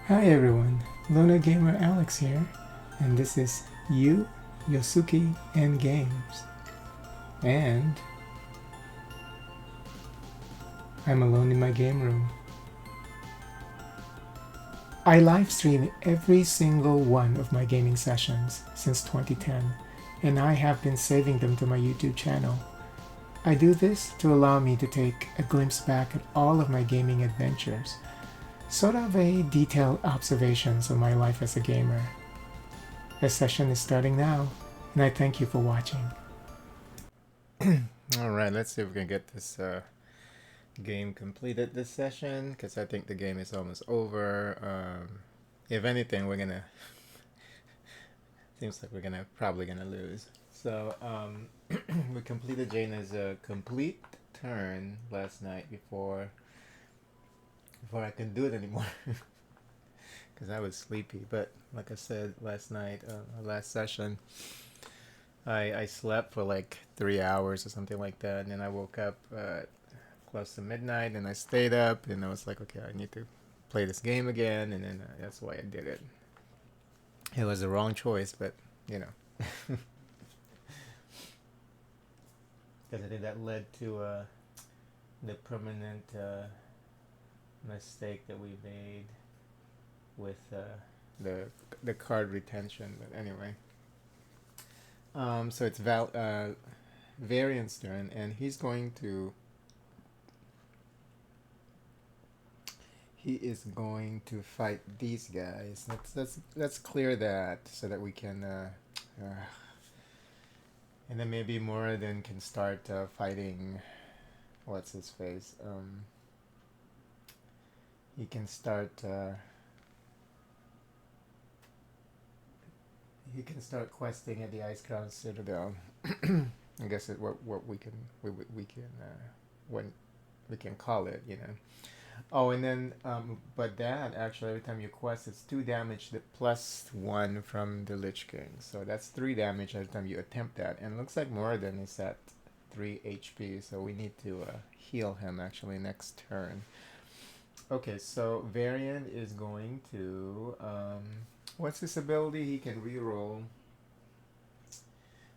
Hi everyone, Luna Gamer Alex here, and this is YosUki and Games. And I'm alone in my game room. I live stream every single one of my gaming sessions since 2010, and I have been saving them to my YouTube channel. I do this to allow me to take a glimpse back at all of my gaming adventures, sort of a detailed observations of my life as a gamer. The session is starting now, and I thank you for watching. All right, let's see if we can get this game completed this session, because I think the game is almost over. If anything, we're gonna seems like we're gonna probably gonna lose. So we completed Jaina's complete turn last night before I could do it anymore, because I was sleepy. But like I said last night, last session, I slept for like 3 hours or something like that, and then I woke up close to midnight, and I stayed up, and I was like, okay, I need to play this game again, and then that's why I did it. It was the wrong choice, but you know, because I think that led to the permanent mistake that we made with the card retention. But anyway, so it's Variant's turn, and he is going to fight these guys. Let's clear that so that we can and then maybe Moradin can start fighting. What's his face? He can start. He can start questing at the Ice Crown Citadel. I guess what we can when we can call it, you know. Oh, and then but that actually every time you quest, it's 2 damage the +1 from the Lich King, so that's 3 damage every time you attempt that. And it looks like Moradin is at 3 HP, so we need to heal him actually next turn. Okay, so Varian is going to what's his ability? He can reroll.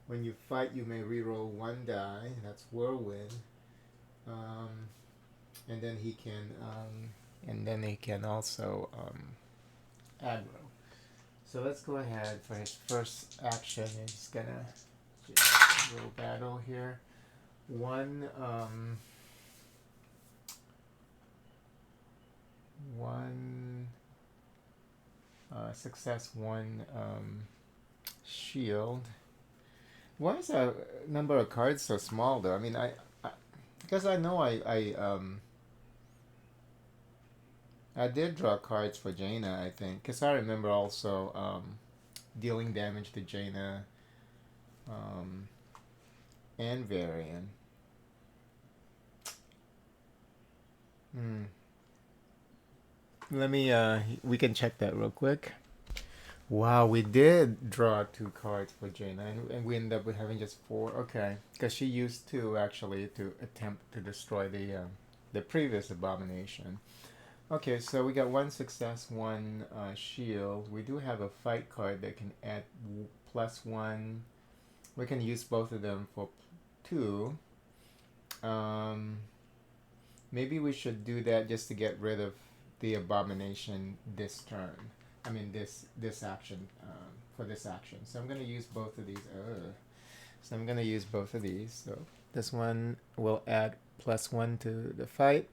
When you fight, you may reroll 1 die. That's Whirlwind. Um, and then he can also aggro. So let's go ahead for his first action. He's gonna just roll battle here. One one success, one shield. Why is the number of cards so small though? I mean, I because I know I did draw cards for Jaina, I think, because I remember also dealing damage to Jaina um, and Varian. Hmm. Let me. We can check that real quick. Wow, we did draw 2 cards for Jaina, and we ended up with having just 4. Okay, because she used 2 actually to attempt to destroy the previous abomination. Okay, so we got 1 success, 1 shield. We do have a fight card that can add +1. We can use both of them for 2. Um, Maybe we should do that just to get rid of the abomination this turn. I mean this action for this action. So I'm gonna use both of these. So I'm gonna use both of these. So this one will add +1 to the fight.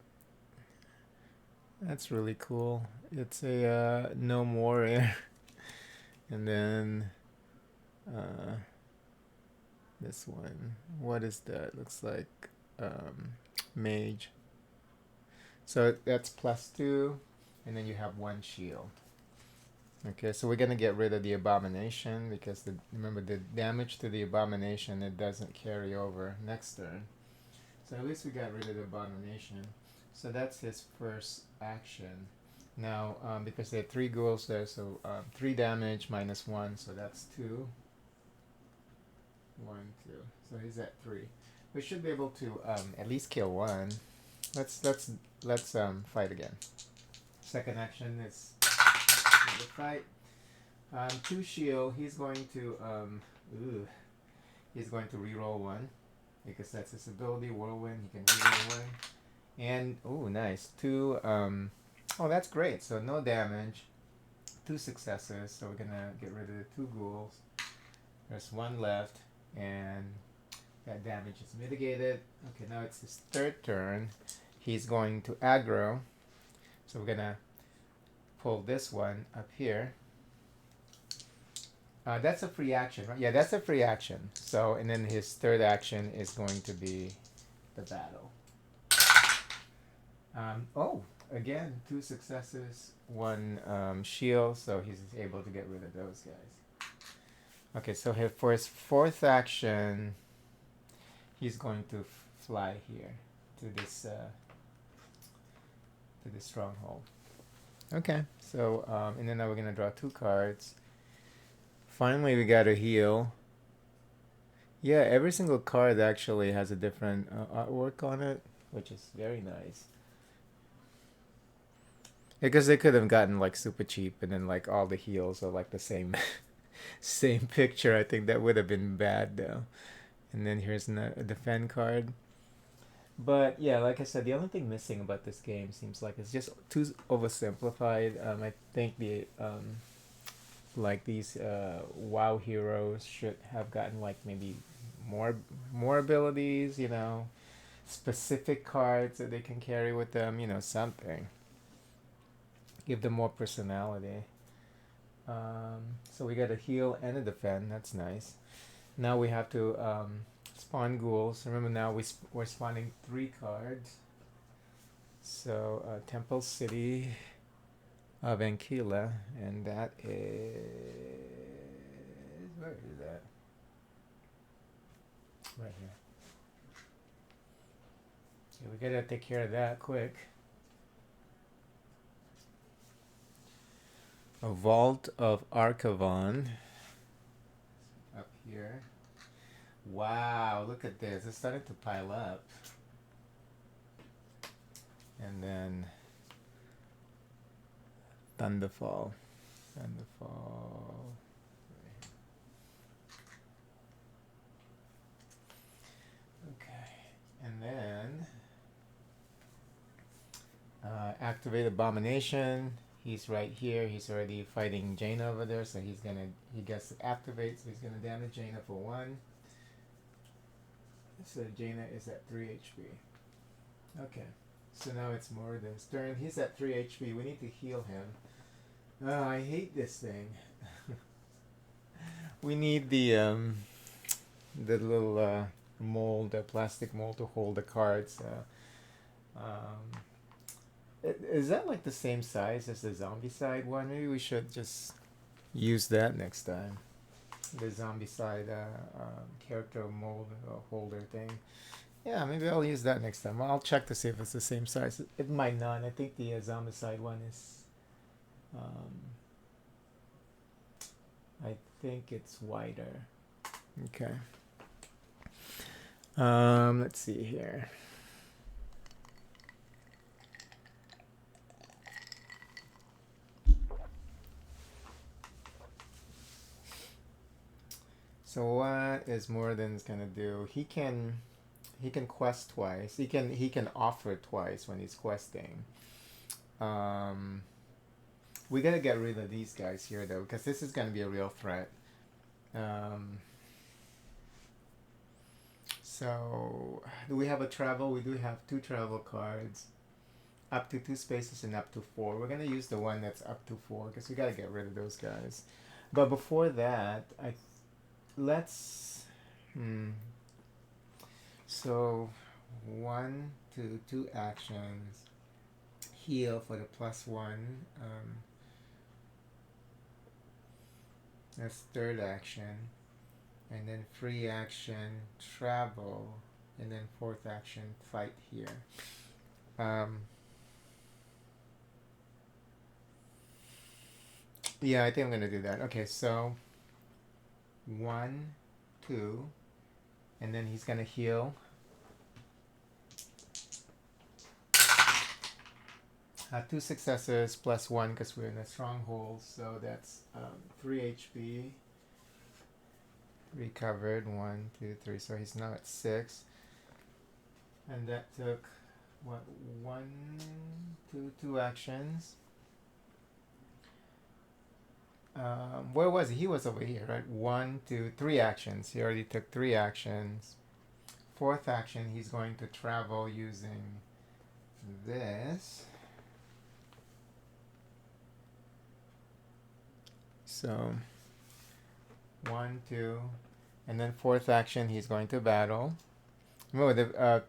That's really cool. It's a no more air. And then uh, this one. What is that? Looks like mage. So that's +2, and then you have 1 shield. Okay, so we're gonna get rid of the abomination because remember the damage to the abomination, it doesn't carry over next turn. So at least we got rid of the abomination. So that's his first action. Now, because there are 3 ghouls there, so 3 damage -1, so that's 2. 1, 2. So he's at 3. We should be able to at least kill 1. Let's fight again. Second action is the fight. 2 shield. He's going to he's going to reroll 1 because that's his ability. Whirlwind. He can reroll 1. And oh, nice. 2. Oh, that's great. So no damage. 2 successes. So we're gonna get rid of the 2 ghouls. There's 1 left, and that damage is mitigated. Okay, now it's his 3rd turn. He's going to aggro. So we're gonna pull this one up here. That's a free action, right? Yeah, that's a free action. So, and then his 3rd action is going to be the battle. Oh, again, 2 successes, 1 shield, so he's able to get rid of those guys. Okay, so for his 4th action, he's going to fly here to this stronghold. Okay, so and then now we're gonna draw 2 cards. Finally, we got a heal. Yeah, every single card actually has a different artwork on it, which is very nice. Because they could have gotten like super cheap and then like all the heals are like the same same picture. I think that would have been bad though. And then here's a defend card. But yeah, like I said, the only thing missing about this game seems like it's just too oversimplified. I think the like these WoW heroes should have gotten like maybe more abilities, you know, specific cards that they can carry with them, you know, something. Give them more personality. So we got a heal and a defend. That's nice. Now we have to spawn ghouls. Remember now we're spawning 3 cards. So Temple City of Ankila, and that is where is that? Right here. Okay, we gotta take care of that quick. A Vault of Archivon up here. Wow, look at this. It's starting to pile up. And then Thunderfall. Okay. And then activate Abomination. He's right here. He's already fighting Jaina over there, so he gets to activate, so he's gonna damage Jaina for 1. So Jaina is at 3 HP. Okay. So now it's Moradin's turn. He's at 3 HP. We need to heal him. Oh, I hate this thing. We need the little mold, the plastic mold to hold the cards. Is that like the same size as the zombie side one? Maybe we should just use that next time. The zombie side character mold holder thing. Yeah, maybe I'll use that next time. I'll check to see if it's the same size. It might not. I think the zombie side one is. I think it's wider. Okay. Let's see here. So what is Moradin's gonna do? He can quest twice. He can offer twice when he's questing. We gotta get rid of these guys here though, because this is gonna be a real threat. So do we have a travel? We do have 2 travel cards. Up to 2 spaces and up to 4. We're gonna use the one that's up to 4 because we gotta get rid of those guys. But before that, so 1, 2 actions. Heal for the +1. That's 3rd action. And then free action, travel. And then 4th action, fight here. Yeah, I think I'm gonna do that. Okay, so 1, 2, and then he's gonna heal. 2 successes plus 1 because we're in a stronghold, so that's 3 HP. Recovered 1, 2, 3. So he's now at 6, and that took what, 1, 2 actions. Where was he? He was over here, right? 1, 2, 3 actions. He already took 3 actions. Fourth action, he's going to travel using this. So 1, 2, and then fourth action, he's going to battle. Remember,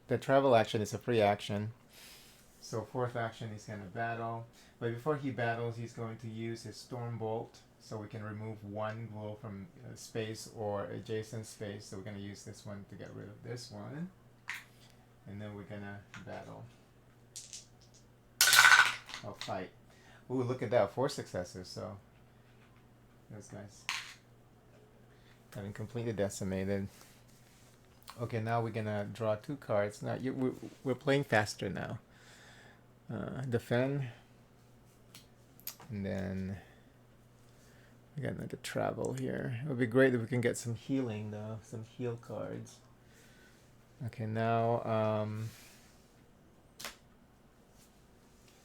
the travel action is a free action. So fourth action, he's going to battle. But before he battles, he's going to use his Storm Bolt, so we can remove 1 ghoul from space or adjacent space. So we're going to use this one to get rid of this one. And then we're going to battle. Oh, fight. Ooh, look at that. 4 successes. So those guys have been completely decimated. Okay, now we're going to draw 2 cards. Now we're playing faster now. Defend. And then we got another travel here. It would be great if we can get some healing though, some heal cards. Okay, now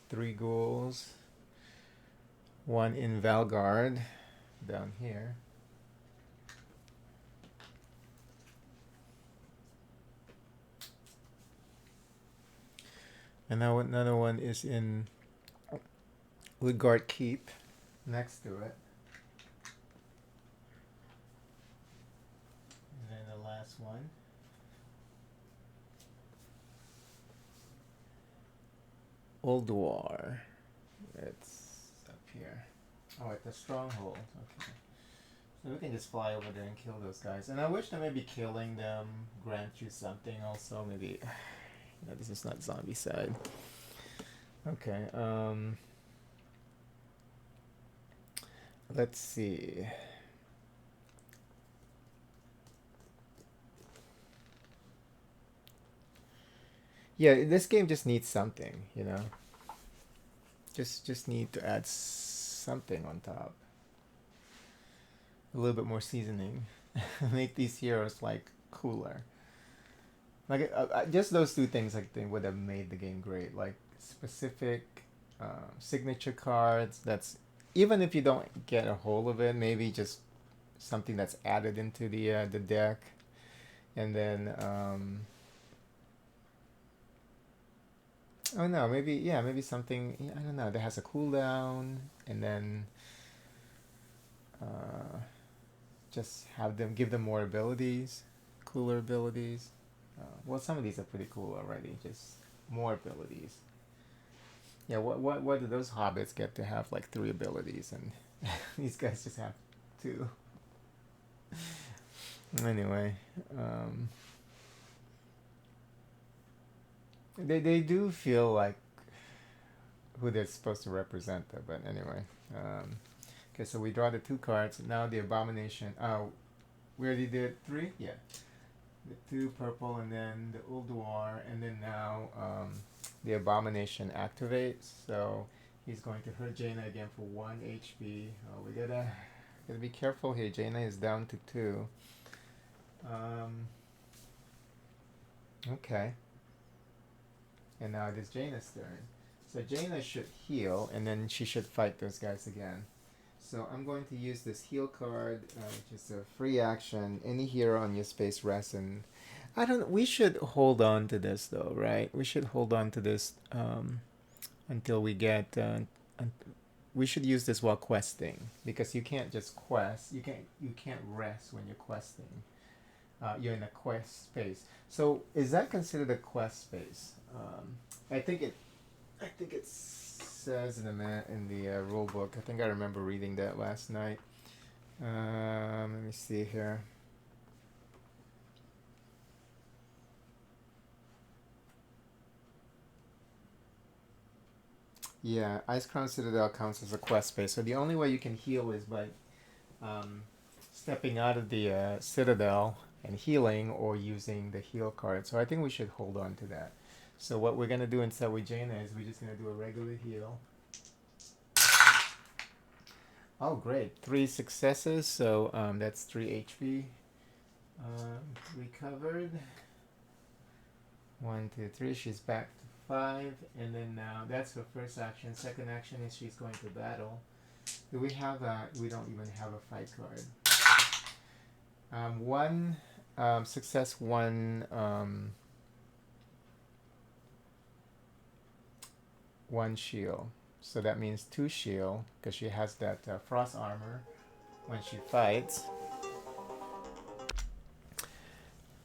3 ghouls, 1 in Valgard down here. And now another one is in Woodguard Keep next to it. And then the last one. Ulduar. It's up here. Oh, at the stronghold. Okay. So we can just fly over there and kill those guys. And I wish that maybe killing them grant you something also. Maybe, no, this is not zombie side. Okay. Let's see. Yeah, this game just needs something, you know. Just need to add something on top. A little bit more seasoning. Make these heroes like cooler. Like just those 2 things I think would have made the game great. Like specific signature cards. That's even if you don't get a hold of it, maybe just something that's added into the deck, and then oh no, maybe something, I don't know, that has a cooldown, and then just give them more abilities, cooler abilities. Well, some of these are pretty cool already. Just more abilities. Yeah, what do those hobbits get to have like 3 abilities, and these guys just have 2? Anyway, they do feel like who they're supposed to represent, though. But anyway, okay, so we draw the 2 cards. Now the abomination. We already did 3. Yeah, the 2 purple, and then the Ulduar, and then now the abomination activates. So he's going to hurt Jaina again for 1 HP. Oh, we gotta be careful here. Jaina is down to 2. Okay. And now it is Jaina's turn. So Jaina should heal, and then she should fight those guys again. So I'm going to use this heal card, which is a free action. Any hero on your space rests, and we should hold on to this though, right? We should hold on to this until we get, we should use this while questing, because you can't just quest, you can't rest when you're questing. You're in a quest space. So is that considered a quest space? I think it says in the rule book. I think I remember reading that last night. Let me see here. Yeah, Ice Crown Citadel counts as a quest space. So the only way you can heal is by stepping out of the Citadel and healing, or using the heal card. So I think we should hold on to that. So what we're gonna do instead with Jaina is we're just gonna do a regular heal. Oh, great! 3 successes. So that's 3 HP. Recovered. 1, 2, 3. She's back to 5, and then now that's her first action. Second action is she's going to battle. Do we have a? We don't even have a fight card. One success, one shield. So that means 2 shield because she has that frost armor when she fights.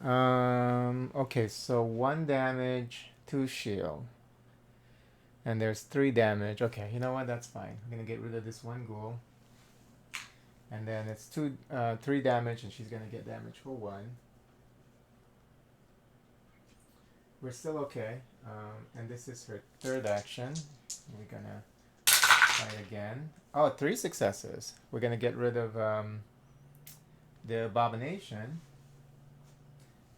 Okay, so 1 damage, 2 shield. And there's 3 damage. Okay, you know what? That's fine. I'm gonna get rid of this 1 ghoul. And then it's 3 damage, and she's gonna get damage for 1. We're still okay. And this is her third action. We're gonna try again. Oh, 3 successes. We're gonna get rid of the abomination.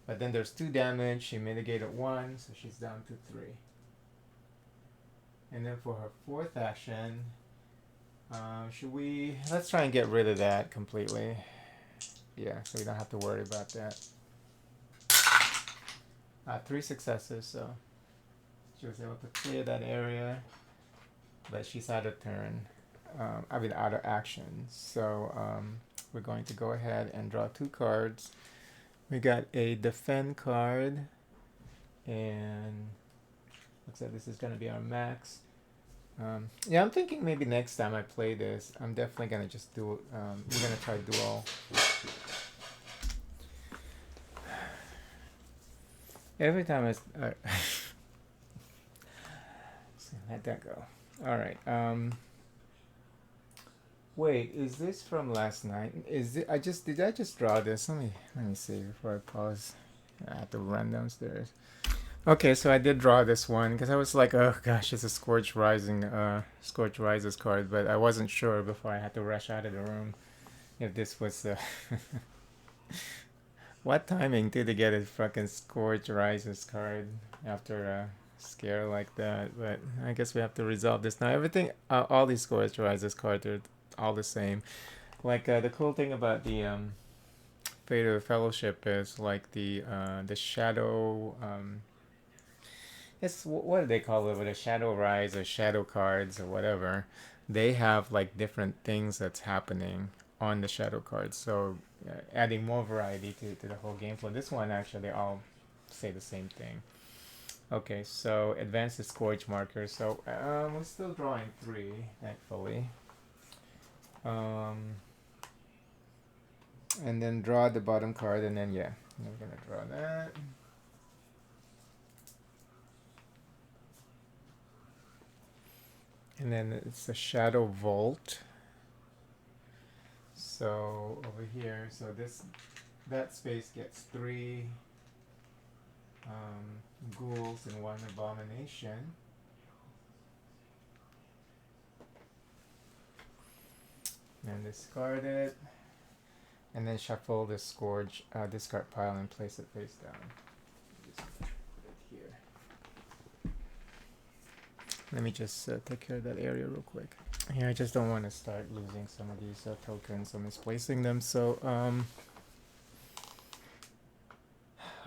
But then there's 2 damage. She mitigated 1, so she's down to 3. And then for her fourth action, let's try and get rid of that completely. Yeah, so we don't have to worry about that. 3 successes, so she was able to clear that area, but she's out of turn. Out of action. So we're going to go ahead and draw 2 cards. We got a defend card, and looks like this is going to be our max. Yeah, I'm thinking maybe next time I play this, I'm definitely going to just do, we're going to try dual. Every time I let that go. All right. Wait, is this from last night? Did I just draw this? Let me see before I pause. I have to run downstairs. Okay, so I did draw this one because I was like, oh gosh, it's a Scorch Rises card, but I wasn't sure before I had to rush out of the room if this was what timing to get a fucking Scorch Rises card after a scare like that. But I guess we have to resolve this now. Everything, all these Scorch Rises cards are all the same. Like the cool thing about the Fate of the Fellowship is like the shadow. It's what do they call it? With a shadow rise or shadow cards or whatever, they have like different things that's happening on the shadow cards. So adding more variety to the whole gameplay. This one actually they all say the same thing. Okay, so advance the Scourge marker. So we're still drawing 3, thankfully. And then draw the bottom card, and then yeah, we're gonna draw that. And then it's a Shadow Vault. So over here, so that space gets 3 ghouls and 1 abomination. And discard it. And then shuffle the Scourge discard pile and place it face down. Just put it here. Let me just take care of that area real quick. Yeah, I just don't want to start losing some of these tokens or misplacing them. So,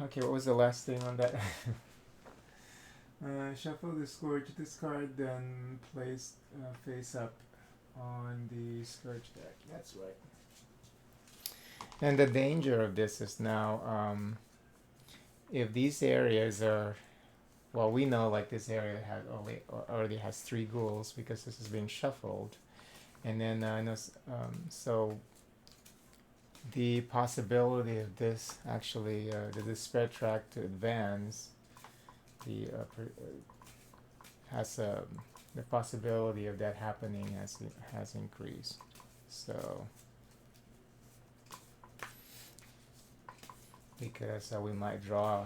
okay, what was the last thing on that? Shuffle the Scourge discard, then place face up on the Scourge deck. That's right. And the danger of this is now, if these areas are, well, we know like this area already has 3 ghouls because this is being shuffled, and then so the possibility of this actually the despair track to advance the possibility of that happening has increased. So because we might draw,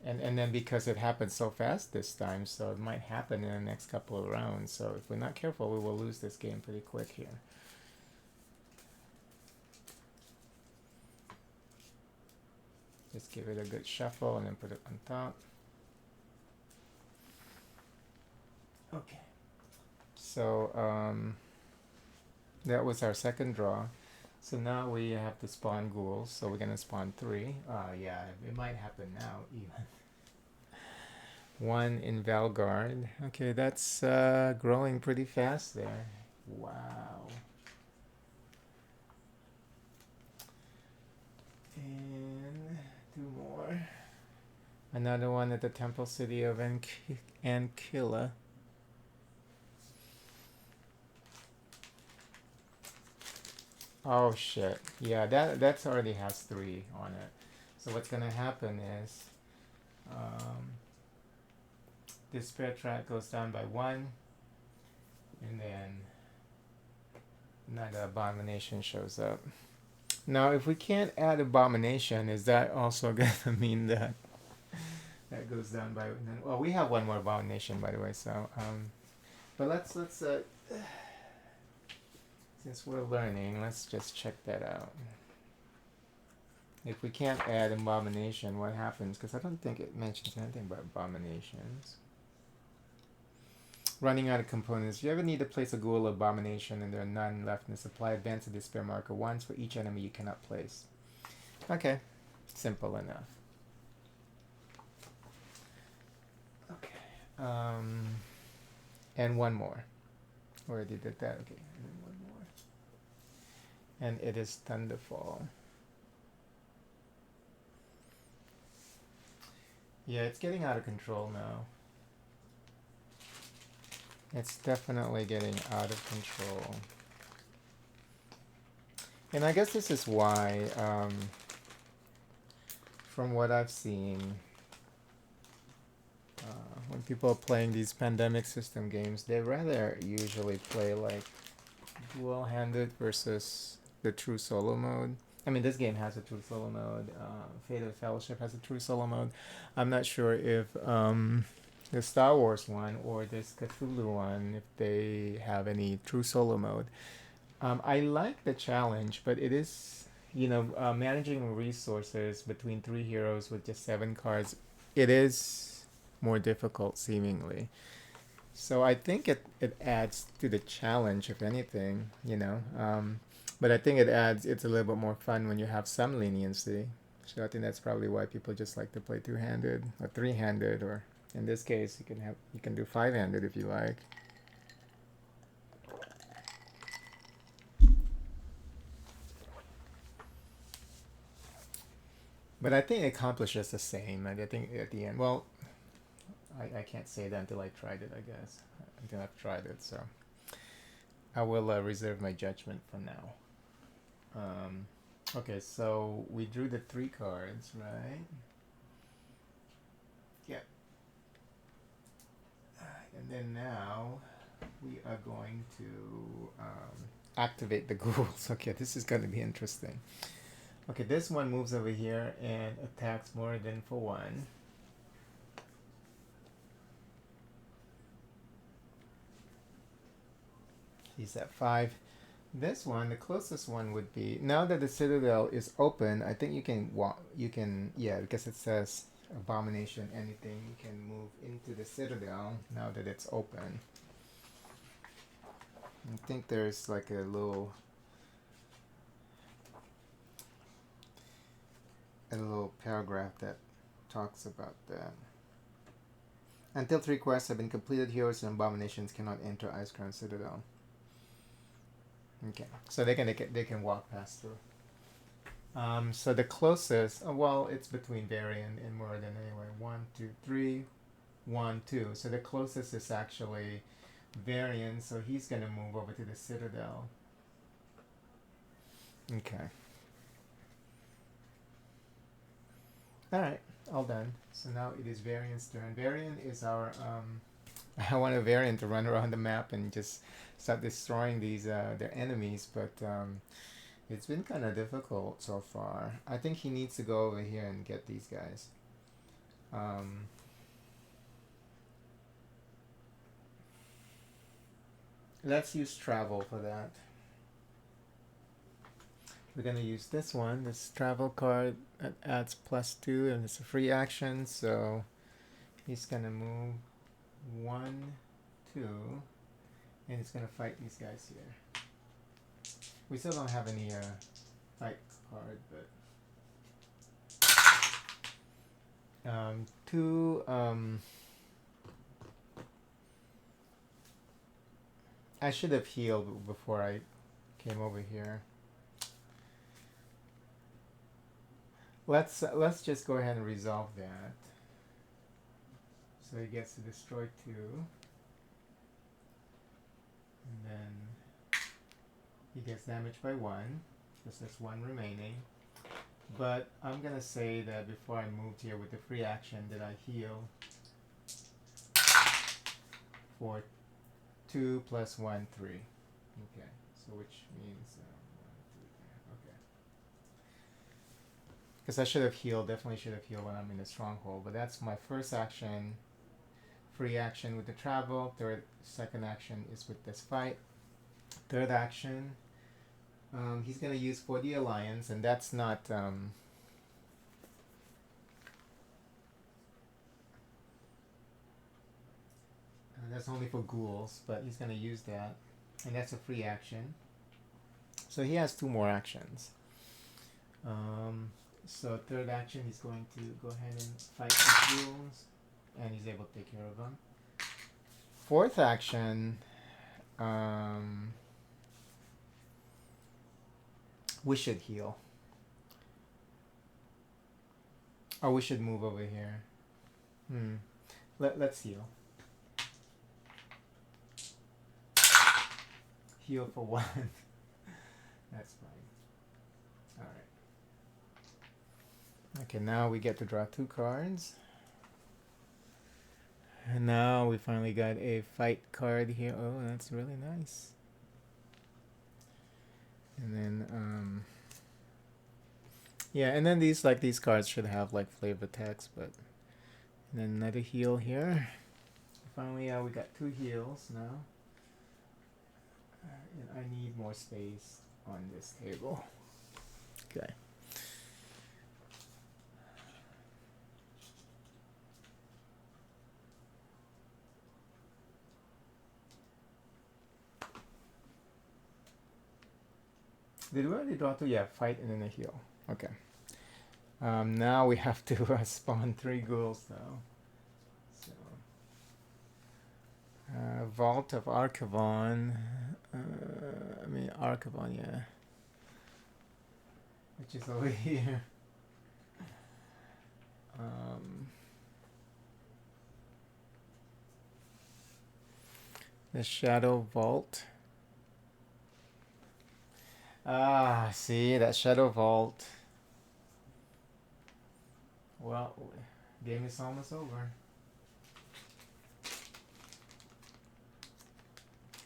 and then because it happened so fast this time, so it might happen in the next couple of rounds. So if we're not careful, we will lose this game pretty quick here. Just give it a good shuffle and then put it on top. Okay. So that was our second draw. So now we have to spawn ghouls. So we're gonna spawn 3. Yeah, it might happen now even. 1 in Valgard. Okay, that's growing pretty fast there. Wow. And 2 more. Another one at the Temple City of Ankila. Oh shit. Yeah, that's already has 3 on it. So what's gonna happen is this spare track goes down by 1, and then another abomination shows up. Now, if we can't add abomination, is that also gonna mean that that goes down by? Well, we have 1 more abomination, by the way. So, but let's since we're learning, let's just check that out. If we can't add abomination, what happens? Because I don't think it mentions anything about abominations. Running out of components. If you ever need to place a ghoul abomination and there are none left in the supply, advance the despair marker once for each enemy you cannot place. Okay, simple enough. Okay, and 1 more. Already did that. Okay, and then 1 more. And it is Thunderfall. Yeah, it's getting out of control now. It's definitely getting out of control. And I guess this is why, from what I've seen, when people are playing these pandemic system games, they rather usually play like dual-handed versus the true solo mode. I mean, this game has a true solo mode. Fate of the Fellowship has a true solo mode. I'm not sure if the Star Wars one or this Cthulhu one, if they have any true solo mode. I like the challenge, but it is, managing resources between 3 heroes with just 7 cards. It is more difficult, seemingly. So I think it adds to the challenge, if anything, but I think it's a little bit more fun when you have some leniency. So I think that's probably why people just like to play 2-handed or 3-handed, or in this case, you can do 5-handed if you like. But I think it accomplishes the same. I think at the end, well, I can't say that until I tried it, I guess. Until I've tried it, so I will reserve my judgment for now. Okay, so we drew the 3 cards, right? Yeah. And then now we are going to activate the ghouls. Okay, this is going to be interesting. Okay, this one moves over here and attacks more than for 1. He's at 5. This one, the closest one would be, now that the citadel is open, I think you can walk, yeah, because it says abomination, anything, you can move into the citadel now that it's open. I think there's like a little paragraph that talks about that. Until 3 quests have been completed, heroes and abominations cannot enter Icecrown Citadel. Okay, so they can walk past through. So the closest, well, it's between Varian and Moradin anyway. 1, 2, 3, 1, 2. So the closest is actually Varian, so he's gonna move over to the Citadel. Okay. Alright, all done. So now it is Varian's turn. Varian is our I want a Varian to run around the map and just start destroying these their enemies, but it's been kind of difficult so far. I think he needs to go over here and get these guys. Let's use travel for that. We're gonna use this one, this travel card that adds +2, and it's a free action, so he's gonna move 1, 2, and it's gonna fight these guys here. We still don't have any fight card, but 2. I should have healed before I came over here. Let's just go ahead and resolve that. So he gets to destroy 2, and then he gets damaged by 1, because there's 1 remaining. But I'm gonna say that before I moved here with the free action that I heal for 2 plus 1, 3. Okay, so which means 1, 2, 3. Okay. Because I should have healed, definitely should have healed when I'm in the stronghold. But that's my first action. Free action with the travel. Second action is with this fight. Third action, he's gonna use for the alliance, and that's not. That's only for ghouls, but he's gonna use that, and that's a free action. So he has 2 more actions. So third action, he's going to go ahead and fight the ghouls, and he's able to take care of them. Fourth action, we should heal. Or we should move over here. Let's heal. Heal for 1. That's fine. Alright. Okay, now we get to draw 2 cards. And now we finally got a fight card here. Oh, that's really nice. And then, yeah, and then these cards should have like flavor text, but and then another heal here. Finally, we got 2 heals now. And I need more space on this table. Okay. Did we already draw 2? Yeah, fight and then a heal. Okay. Now we have to spawn 3 ghouls though. So, Vault of Archivon. Archivon, yeah. Which is over here. The Shadow Vault. See, that Shadow Vault. Well, game is almost over.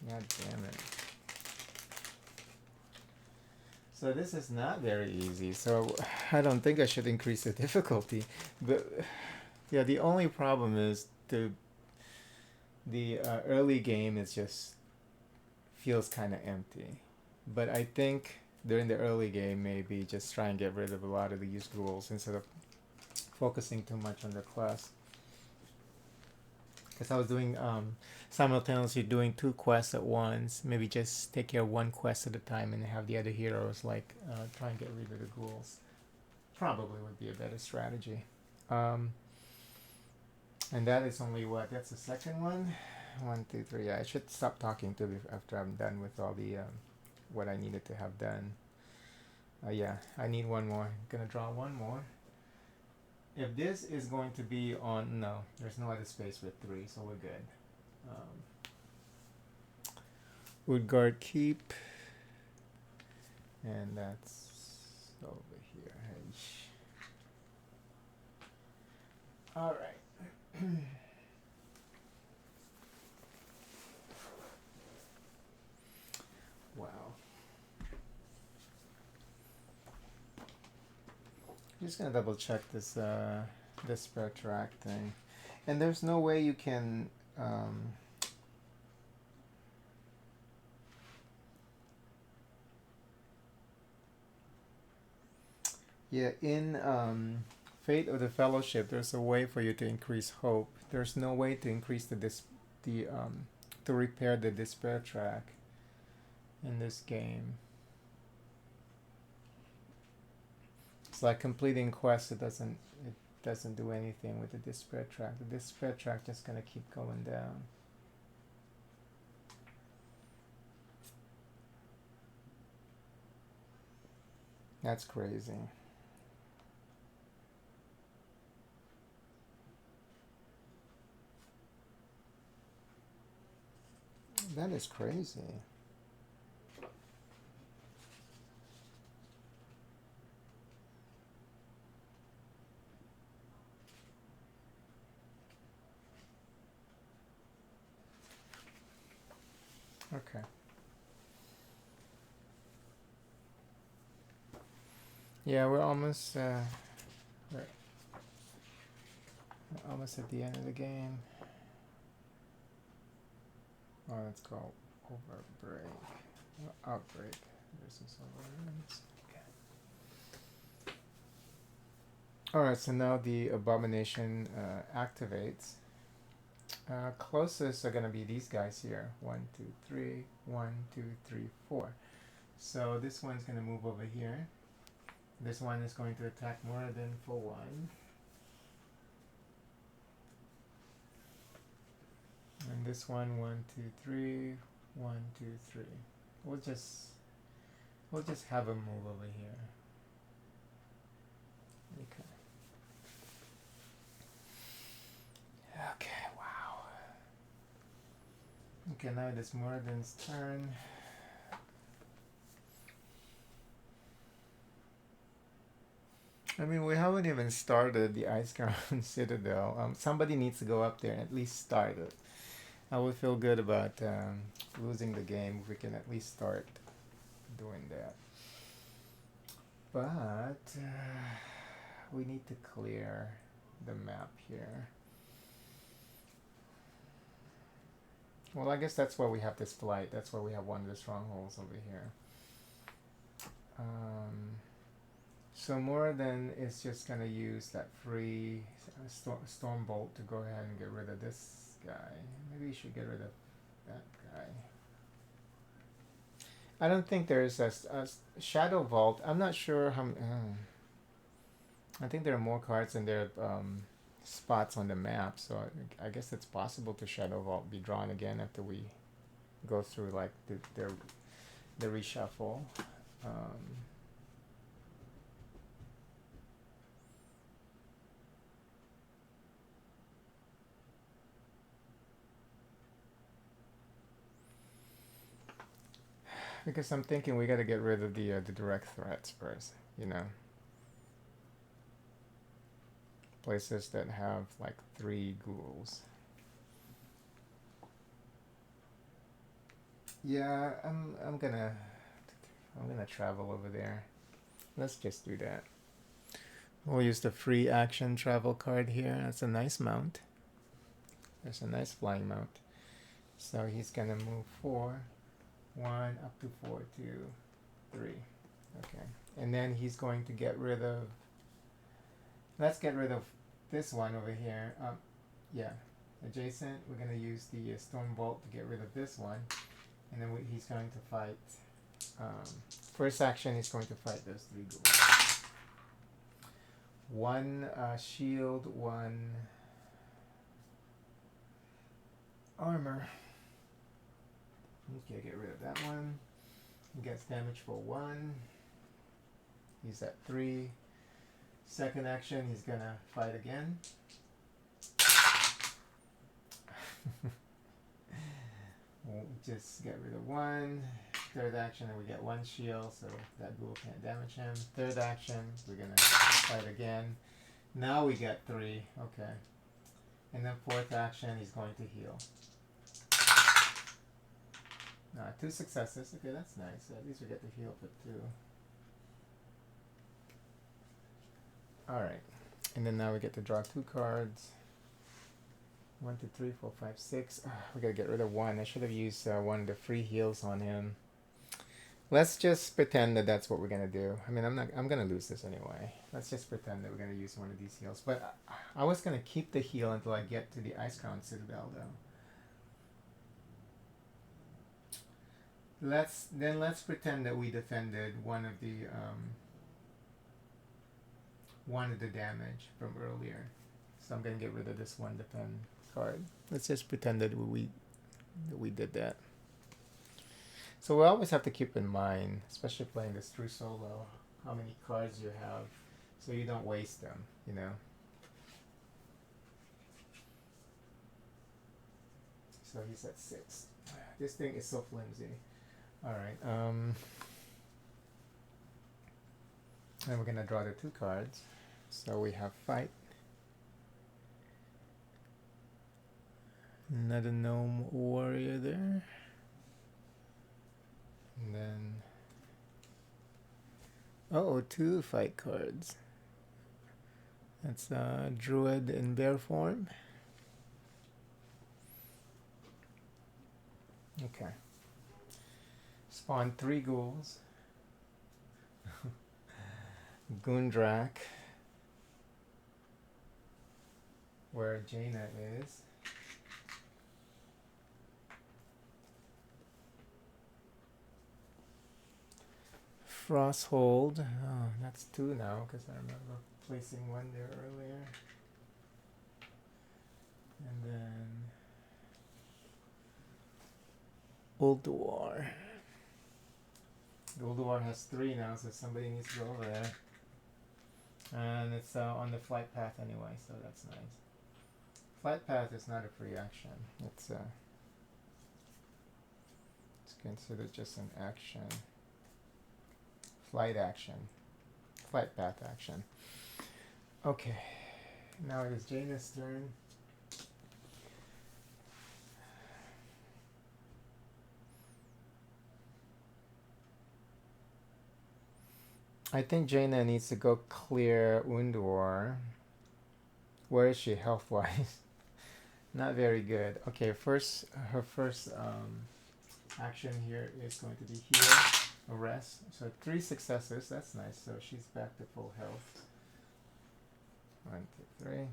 God damn it. So this is not very easy, so I don't think I should increase the difficulty. But yeah, the only problem is the early game is just feels kind of empty. But I think during the early game, maybe just try and get rid of a lot of these rules instead of focusing too much on the quest. Because I was doing simultaneously doing 2 quests at once. Maybe just take care of 1 quest at a time and have the other heroes like try and get rid of the ghouls. Probably would be a better strategy. And that is only what? That's the second one. 1, 2, 3. Yeah, I should stop talking to after I'm done with all the what I needed to have done. Yeah, I need 1 more. I'm gonna draw 1 more. If this is going to be on, no, there's no other space with 3, so we're good. Woodguard Keep, and that's over here. All right. Wow. I'm just gonna double check this this spare track thing, and there's no way you can yeah, in Fate of the Fellowship there's a way for you to increase hope. There's no way to increase the to repair the despair track in this game. It's like completing quests. It doesn't do anything with the despair track. The despair track just gonna keep going down. That's crazy. That is crazy. Okay. Yeah, we're almost almost at the end of the game. Oh, that's called Overbreak. Outbreak. There's some overruns. Okay. Alright, so now the abomination activates. Closest are going to be these guys here. 1, 2, 3. 1, 2, 3, 4. So this one's going to move over here. This one is going to attack more than for 1. And this one, 1, 2, 3. 1, 2, 3. We'll just have him move over here. Okay. Okay, wow. Okay, now it is Moradin's turn. I mean, we haven't even started the Ice Crown Citadel. Somebody needs to go up there and at least start it. I would feel good about losing the game if we can at least start doing that. But we need to clear the map here. Well, I guess that's why we have this flight. That's why we have one of the strongholds over here. So Moradin is just going to use that free Storm Bolt to go ahead and get rid of this guy. Maybe you should get rid of that guy. I don't think there's a Shadow Vault. I'm not sure how... I think there are more cards than there are spots on the map. So I guess it's possible to Shadow Vault be drawn again after we go through like the reshuffle. Because I'm thinking we got to get rid of the direct threats first, you know. Places that have like 3 ghouls. Yeah, I'm gonna travel over there. Let's just do that. We'll use the free action travel card here. That's a nice mount. There's a nice flying mount. So he's gonna move 4. 1 up to 4, 2, 3. Okay. And then he's going to get rid of... Let's get rid of this one over here. Yeah. Adjacent. We're going to use the Storm Bolt to get rid of this one. And then he's going to fight... first action, he's going to fight those 3 ghouls. 1 shield, 1 armor. Okay, get rid of that one. He gets damage for 1. He's at 3. Second action, he's gonna fight again. We'll just get rid of 1. Third action, and we get 1 shield, so that ghoul can't damage him. Third action, we're gonna fight again. Now we get 3. Okay. And then fourth action, he's going to heal. 2 successes. Okay, that's nice. At least we get to heal for 2. Alright. And then now we get to draw 2 cards. 1, 2, 3, 4, 5, 6. We gotta get rid of 1. I should have used one of the free heals on him. Let's just pretend that that's what we're gonna do. I mean, I'm gonna lose this anyway. Let's just pretend that we're gonna use one of these heals. But I was gonna keep the heal until I get to the Ice Crown Citadel, though. let's pretend that we defended one of the damage from earlier. So I'm gonna get rid of this one defend card. Let's just pretend that we did that. So we always have to keep in mind, especially playing this through solo, how many cards you have, so you don't waste them. You know. So he's at 6. This thing is so flimsy. All right. And we're gonna draw the 2 cards. So we have fight. Another gnome warrior there. And then 2 fight cards. That's druid in bear form. Okay. Spawn 3 ghouls. Gundrak, where Jaina is. Frosthold. Oh, that's 2 now because I remember placing 1 there earlier. And then Ulduar. Ulduar has 3 now, so somebody needs to go over there. And it's on the flight path anyway, so that's nice. Flight path is not a free action. It's considered just an action. Flight action. Flight path action. Okay. Now it is Jaina's turn. I think Jaina needs to go clear Undur. Where is she health-wise? Not very good. Okay, her first action here is going to be heal, a rest. So 3 successes, that's nice. So she's back to full health. 1, 2, 3.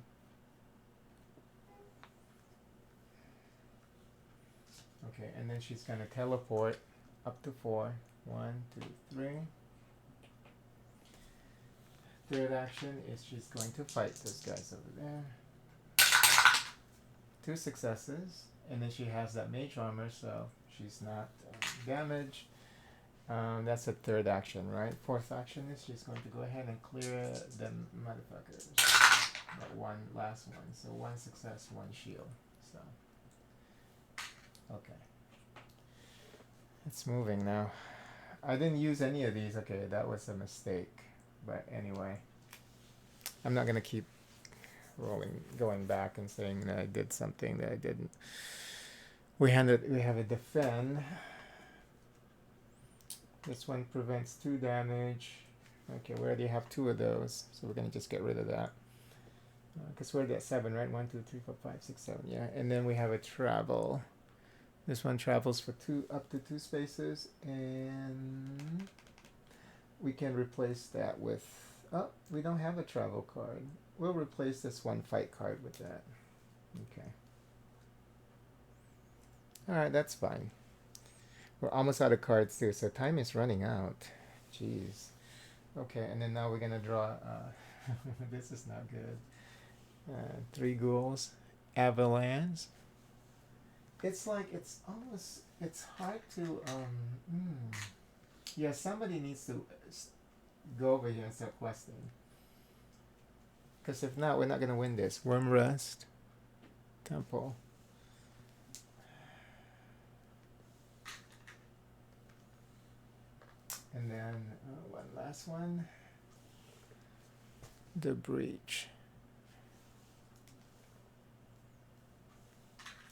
Okay, and then she's gonna teleport up to 4. 1, 2, 3. Third action is she's going to fight those guys over there. 2 successes, and then she has that mage armor, so she's not damaged. That's the third action, right? Fourth action is she's going to go ahead and clear them motherfuckers. That one last one. So 1 success, 1 shield. So okay. It's moving now. I didn't use any of these. Okay, that was a mistake. But anyway, I'm not gonna keep going back and saying that I did something that I didn't. We have a defend. This one prevents 2 damage. Okay, we already have 2 of those, so we're gonna just get rid of that. Because we're at 7, right? 1, 2, 3, 4, 5, 6, 7. Yeah, and then we have a travel. This one travels for up to 2 spaces, and we can replace that with. Oh, we don't have a travel card. We'll replace this 1 fight card with that. Okay. Alright, that's fine. We're almost out of cards too, so time is running out. Jeez. Okay, and then now we're gonna draw. This is not good. 3 ghouls. Avalanche. It's like, it's hard to. Yeah, somebody needs to go over here and start questing. Because if not, we're not going to win this. Worm Rest. Temple. And then one last one. The Breach.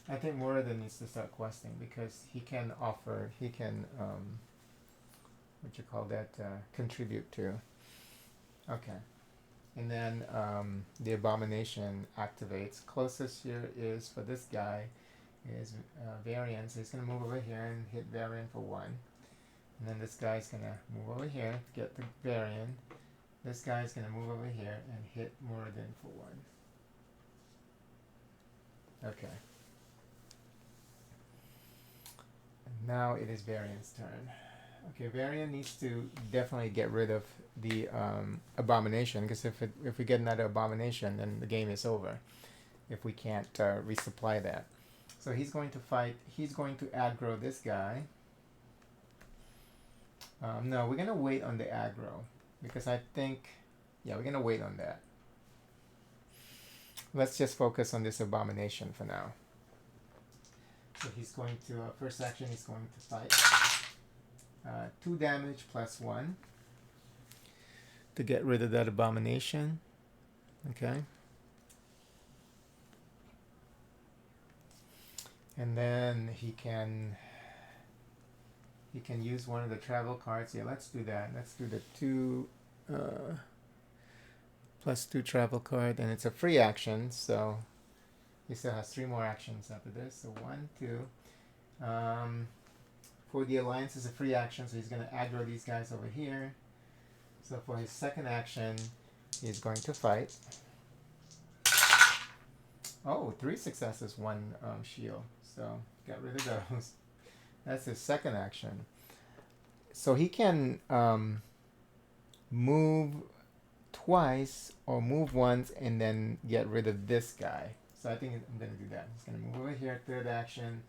I think Muradin needs to start questing because he can contribute to. Okay. And then the Abomination activates. Closest here is, for this guy, is Varian. So he's going to move over here and hit Varian for 1. And then this guy's going to move over here to get the Varian. This guy's going to move over here and hit Muradin for 1. Okay. And Now it is Varian's turn. Okay, Varian needs to definitely get rid of the abomination, because if we get another abomination, then the game is over. If we can't resupply that, so he's going to fight. He's going to aggro this guy. No, we're gonna wait on the aggro because I think, yeah, we're gonna wait on that. Let's just focus on this abomination for now. So he's going to first action. He's going to fight. 2 damage plus 1 to get rid of that abomination. Okay. And then he can use one of the travel cards. Yeah, let's do that. Let's do the 2 plus 2 travel card, and it's a free action, so he still has 3 more actions after this. So 1, 2. For the alliance is a free action, so he's going to aggro these guys over here. So for his second action, he's going to fight. Oh, 3 successes, 1 shield. So got rid of those. That's his second action. So he can move twice or move once and then get rid of this guy. So I think I'm going to do that. He's going to move over here, third action,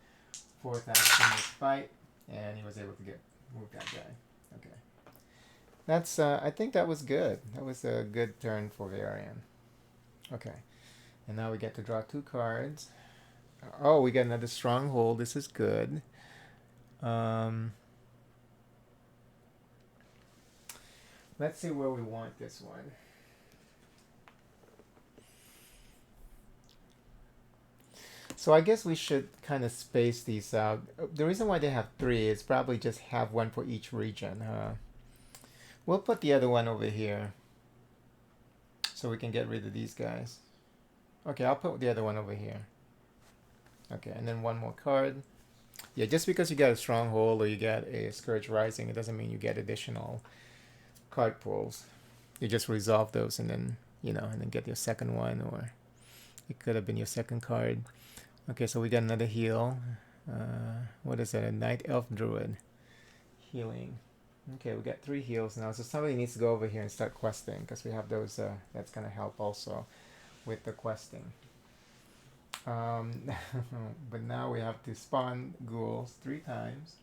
fourth action is fight. And he was able to move that guy. Okay. That's, I think that was good. That was a good turn for Varian. Okay. And now we get to draw 2 cards. Oh, we get another stronghold. This is good. Let's see where we want this one. So I guess we should kind of space these out. The reason why they have 3 is probably just have one for each region. We'll put the other one over here so we can get rid of these guys. Okay, I'll put the other one over here. Okay, and then 1 more card. Yeah, just because you get a stronghold or you get a Scourge Rising, it doesn't mean you get additional card pulls. You just resolve those and then, and then get your second one, or it could have been your second card. Okay, so we got another heal. What is that? A Night Elf Druid. Healing. Okay, we got 3 heals now. So somebody needs to go over here and start questing, because we have those. That's going to help also with the questing. But now we have to spawn ghouls 3 times.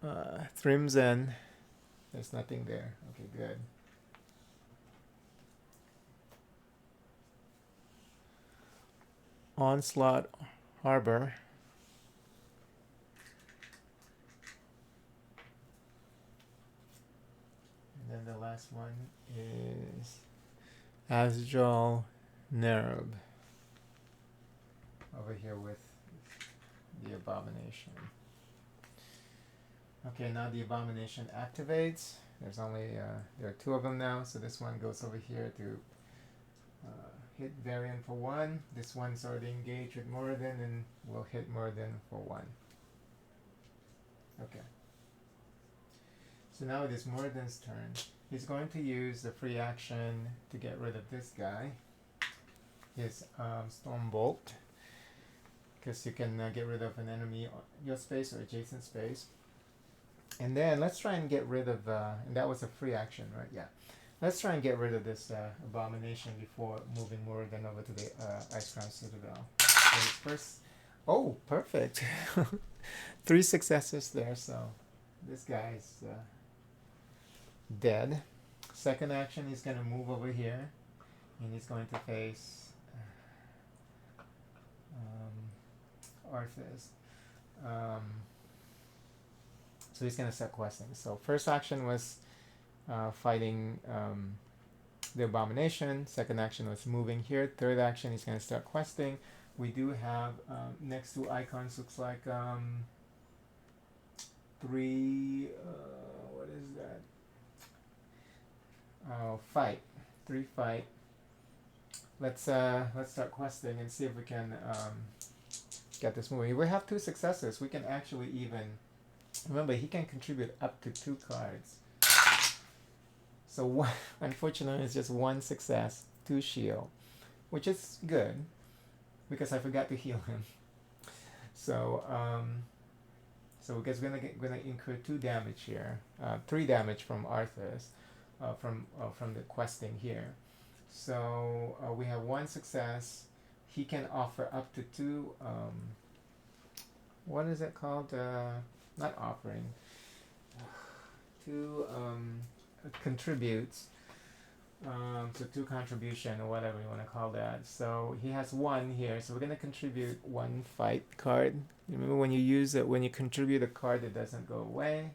Thrimzen. There's nothing there. Okay, good. Onslaught Harbor. And then the last one is Azjal Nerub. Over here with the abomination. Okay, now the abomination activates. There's only, there are 2 of them now, so this one goes over here to hit Varian for 1. This one's already engaged with Moradin and will hit Moradin for 1. Okay. So now it is Moradin's turn. He's going to use the free action to get rid of this guy. His Stormbolt. Because you can get rid of an enemy on your space or adjacent space. And then let's try and get rid of, and that was a free action, right? Yeah. Let's try and get rid of this abomination before moving Moradin over to the Ice Crown Citadel. So first, oh, perfect. 3 successes there, so this guy's dead. Second action, he's going to move over here, and he's going to face Arthas. So he's going to start questing. So first action was fighting the abomination. Second action was moving here. Third action, he's going to start questing. We do have next 2 icons, looks like 3, what is that? Fight. 3 fight. Let's start questing and see if we can get this moving. We have 2 successes. We can actually even, remember, he can contribute up to 2 cards. So unfortunately, it's just 1 success, 2 shield, which is good. because I forgot to heal him. So so we're gonna incur 2 damage here, 3 damage from Arthas, from the questing here. So we have 1 success. He can offer up to 2. What is it called? Not offering. 2 contributes. So 2 contribution or whatever you want to call that. So he has 1 here. So we're gonna contribute 1 fight card. Remember when you use it, when you contribute a card, it doesn't go away.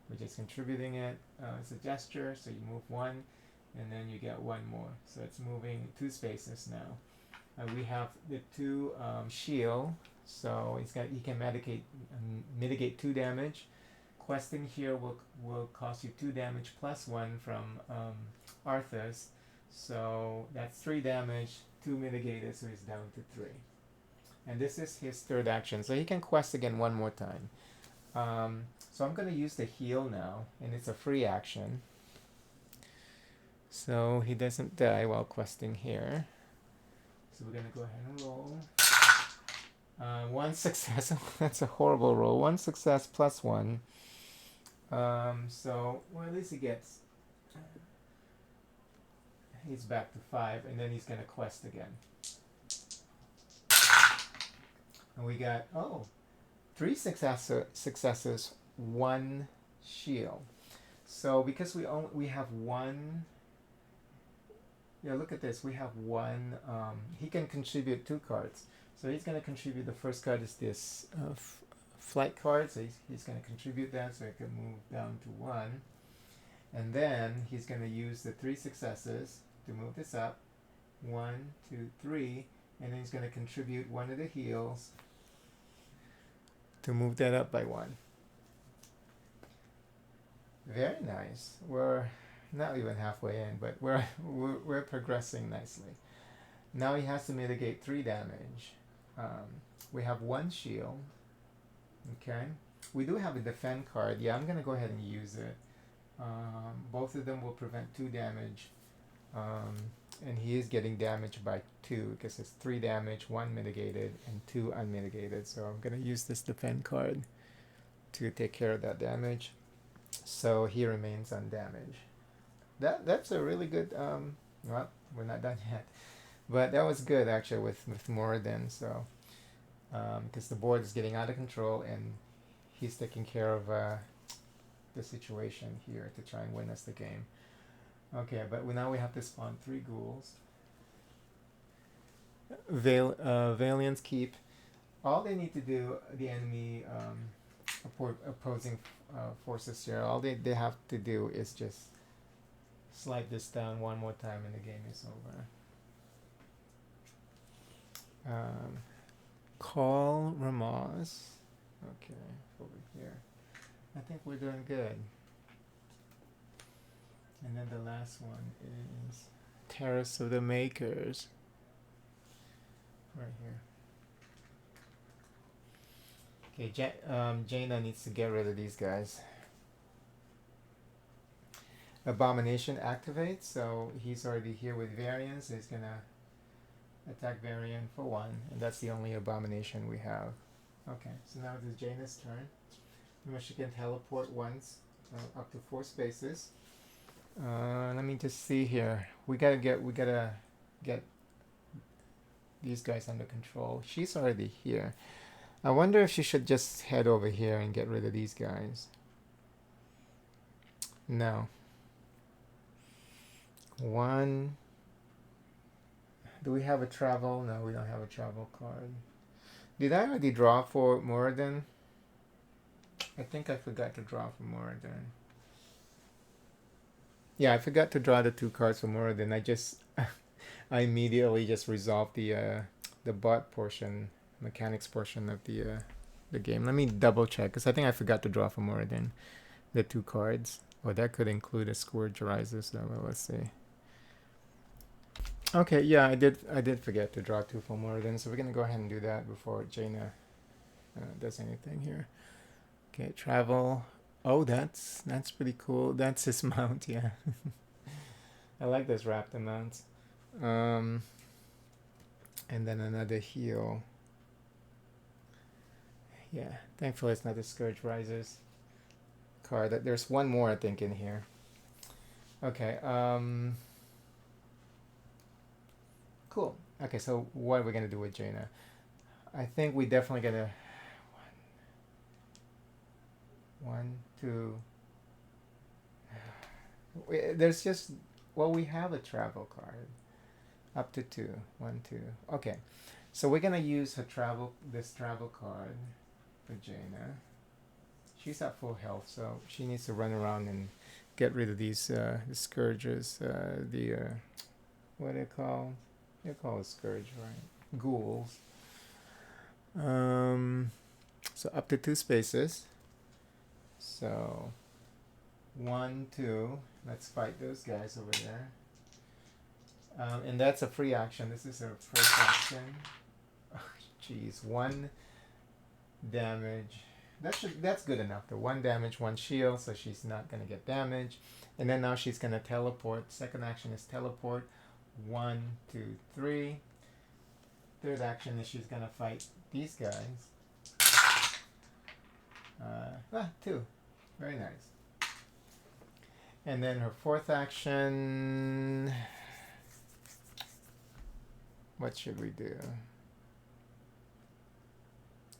We're just contributing it. It's a gesture. So you move 1, and then you get 1 more. So it's moving 2 spaces now. We have the 2 shield. So he can mitigate 2 damage. Questing here will cost you 2 damage plus 1 from Arthas. So that's 3 damage, 2 mitigated, so he's down to 3. And this is his 3rd action. So he can quest again 1 more time. So I'm going to use the heal now, and it's a free action. So he doesn't die while questing here. So we're going to go ahead and roll. 1 success. That's a horrible roll. 1 success plus 1. So, well, at least he gets. He's back to 5, and then he's gonna quest again. And we got 3 successes, 1 shield. So because we have 1. Yeah, look at this. We have 1. He can contribute 2 cards. So he's gonna contribute. The first card is this flight card. So he's gonna contribute that, so it can move down to 1. And then he's gonna use the 3 successes to move this up. 1, 2, 3, and then he's gonna contribute 1 of the heals to move that up by 1. Very nice. We're not even halfway in, but we're progressing nicely. Now he has to mitigate 3 damage. We have 1 shield. Okay. We do have a defend card. Yeah, I'm gonna go ahead and use it. Both of them will prevent 2 damage. And he is getting damaged by 2 because it's 3 damage, 1 mitigated, and 2 unmitigated. So I'm gonna use this defend card to take care of that damage. So he remains undamaged. That's a really good. Well, we're not done yet, but that was good actually with Moradin. So because the board is getting out of control and he's taking care of the situation here to try and win us the game. Okay, but now we have to spawn 3 ghouls. Valiant's Keep. All they need to do, the enemy opposing forces here, all they have to do is just slide this down 1 more time and the game is over. Call Ramos. Okay, over here. I think we're doing good. And then the last one is Terrace of the Makers. Right here. Okay, Jaina needs to get rid of these guys. Abomination activates, so he's already here with Varian, so he's gonna attack Varian for 1, and that's the only abomination we have. Okay, so now it is Jaina's turn. Remember, she can teleport once, up to 4 spaces. Let me just see here. We gotta get these guys under control. She's already here. I wonder if she should just head over here and get rid of these guys. No. 1. Do we have a travel? No, we don't have a travel card. Did I already draw for Moradin? I think I forgot to draw for Moradin. Yeah, I forgot to draw the 2 cards for Moradin. I immediately just resolved the bot portion, mechanics portion of the game. Let me double check, because I think I forgot to draw for Moradin the 2 cards. Or that could include a Scourge Rises. So well, let's see. Okay, yeah, I did forget to draw 2 for Moradin, so we're gonna go ahead and do that before Jaina does anything here. Okay, travel. Oh, that's pretty cool. That's his mount, yeah. I like this raptor mount. And then another heal. Yeah, thankfully it's not the Scourge Risers card. There's one more I think in here. Okay, cool. Okay, so what are we gonna do with Jaina? I think we definitely gonna one, two. There's just well, we have a travel card up to two. One, two. Okay, so we're gonna use this travel card for Jaina. She's at full health, so she needs to run around and get rid of these the scourges. What do they call? They call it scourge, right? Ghouls. So up to two spaces. So 1, 2. Let's fight those guys over there. And that's a free action. This is her first action. Jeez, 1 damage. That's good enough. The 1 damage, 1 shield, so she's not gonna get damage. And then now she's gonna teleport. Second action is teleport. 1, 2, 3. Third action is she's gonna fight these guys. 2. Very nice. And then her fourth action. What should we do?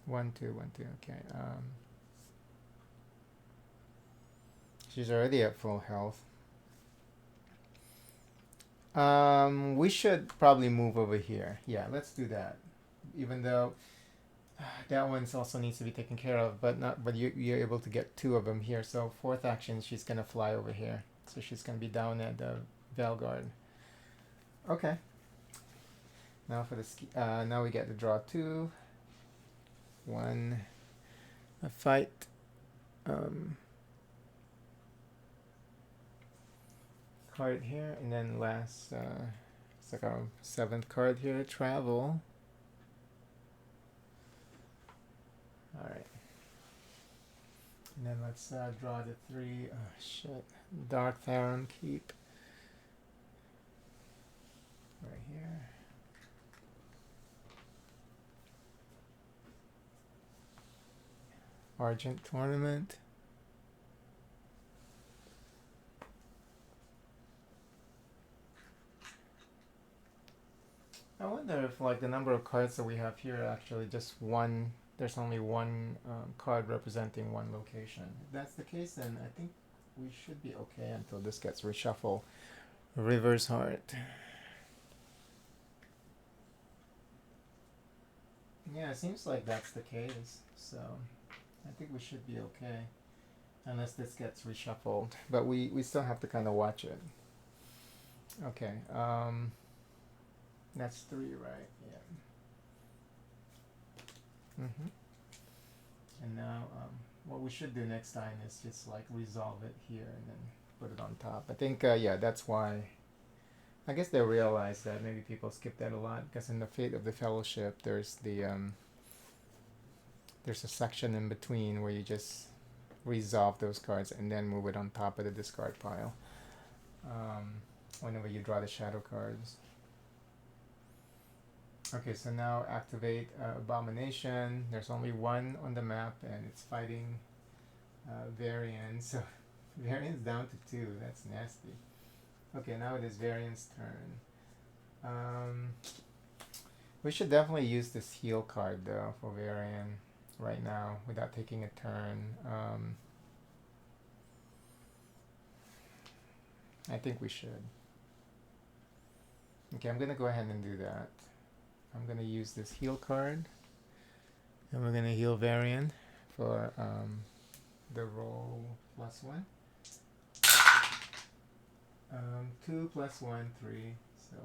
1, 2, 1, 2. Okay. She's already at full health. We should probably move over here. Yeah, let's do that. Even though that one also needs to be taken care of, but you're able to get 2 of them here. So fourth action, she's gonna fly over here. So she's gonna be down at the Valguard. Okay. Now for the now we get to draw 2. 1. A fight. Card here, and then last it's like our 7th card here. Travel. All right. And then let's draw the 3. Oh shit! Dark Theron Keep. Right here. Argent Tournament. I wonder if like the number of cards that we have here are actually just one. There's only one card representing one location. If that's the case, then I think we should be okay until this gets reshuffled. River's Heart. Yeah, it seems like that's the case. So I think we should be okay. Unless this gets reshuffled. But we still have to kind of watch it. Okay. That's 3, right? Yeah. And now, what we should do next time is just like resolve it here and then put it on top. I think, yeah, that's why. I guess they realize that maybe people skip that a lot because in the Fate of the Fellowship, there's a section in between where you just resolve those cards and then move it on top of the discard pile. Whenever you draw the shadow cards. Okay, so now activate Abomination. There's only 1 on the map and it's fighting Varian. So Varian's down to 2. That's nasty. Okay, now it is Varian's turn. We should definitely use this heal card though for Varian right now without taking a turn. I think we should. Okay, I'm gonna go ahead and do that. I'm gonna use this heal card, and we're gonna heal Varian for the roll +1. 2 + 1, 3. So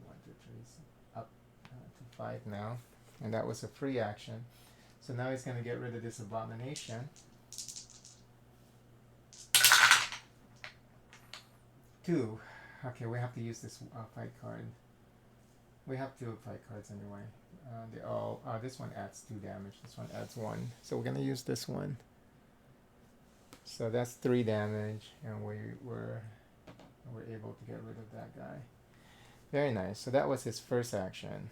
1, 2, 3, so up to 5 now, and that was a free action. So now he's gonna get rid of this Abomination. 2. Okay, we have to use this fight card. We have 2 fight cards anyway. They all. This one adds 2 damage. This one adds 1. So we're gonna use this one. So that's 3 damage, and we're able to get rid of that guy. Very nice. So that was his first action.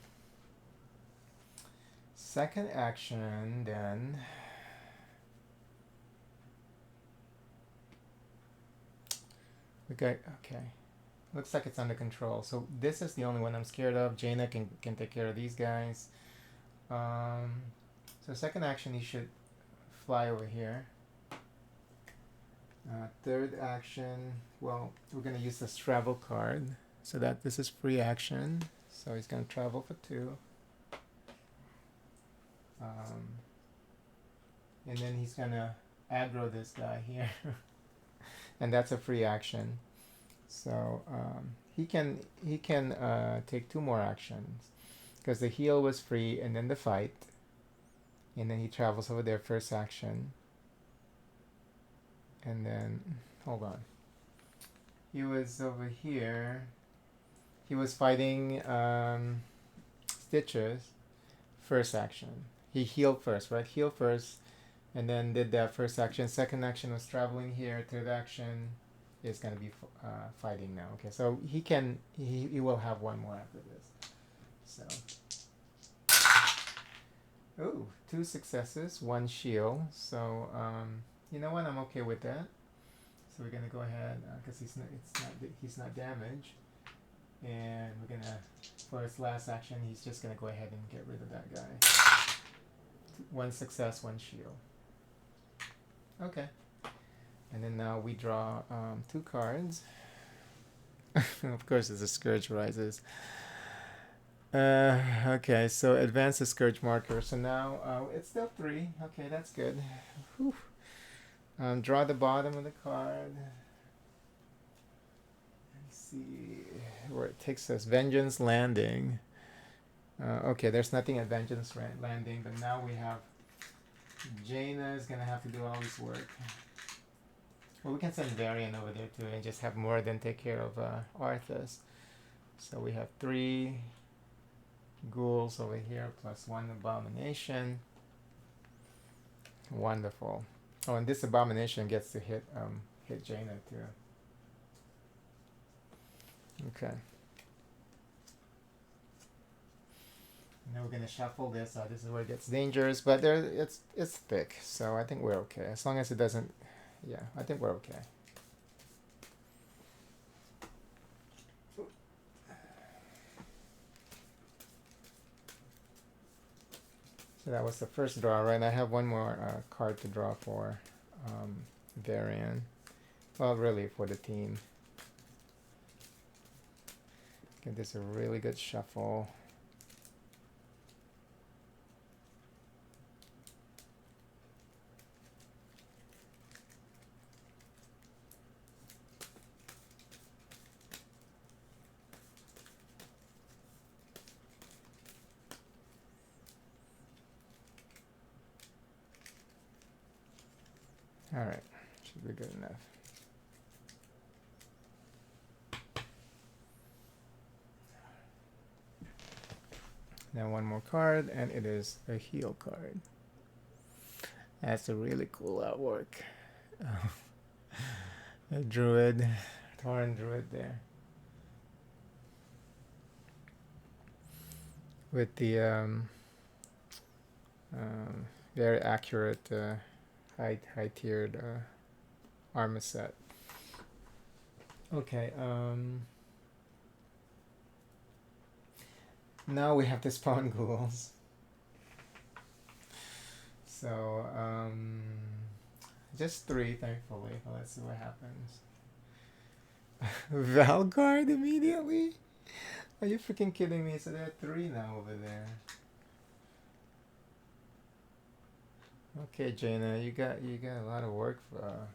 Second action, then. Okay. Looks like it's under control. So this is the only one I'm scared of. Jaina can take care of these guys. So second action, he should fly over here. Third action, well, we're gonna use this travel card so that this is free action. So he's gonna travel for 2. And then he's gonna aggro this guy here. And that's a free action. So he can take 2 more actions because the heal was free and then the fight, and then he travels over there first action, and then hold on. He was over here. He was fighting Stitches first action. He healed first, right? Heal first, and then did that first action. Second action was traveling here. Third action is going to be fighting now. Okay, so he will have 1 more after this. So, oh, 2 successes, 1 shield. So, you know what? I'm okay with that. So we're gonna go ahead because he's not damaged, and we're gonna, for his last action, he's just gonna go ahead and get rid of that guy. 1 success, 1 shield. Okay. And then now we draw 2 cards. Of course, as the Scourge rises. Okay, so advance the Scourge marker. So now it's still 3. Okay, that's good. Whew. Draw the bottom of the card. Let's see where it takes us. Vengeance Landing. Okay, there's nothing at Vengeance Landing, but now we have Jaina is gonna have to do all this work. Well, we can send Varian over there too and just have Moradin take care of Arthas. So we have 3 ghouls over here plus 1 abomination. Wonderful. Oh, and this abomination gets to hit Jaina too. Okay. Now we're gonna shuffle this. This is where it gets dangerous, but it's thick, so I think we're okay. As long as it doesn't, yeah, I think we're okay. So that was the first draw, right? I have 1 more card to draw for Varian. Well, really for the team. Give this a really good shuffle. All right, should be good enough. Now 1 more card, and it is a heal card. That's a really cool artwork. A druid, Tauren druid there. With the very accurate high tiered armor set. Okay, now we have to spawn ghouls. So just 3, thankfully. But let's see what happens. Valguard immediately? Are you freaking kidding me? So there are 3 now over there. Okay, Jaina, you got a lot of work for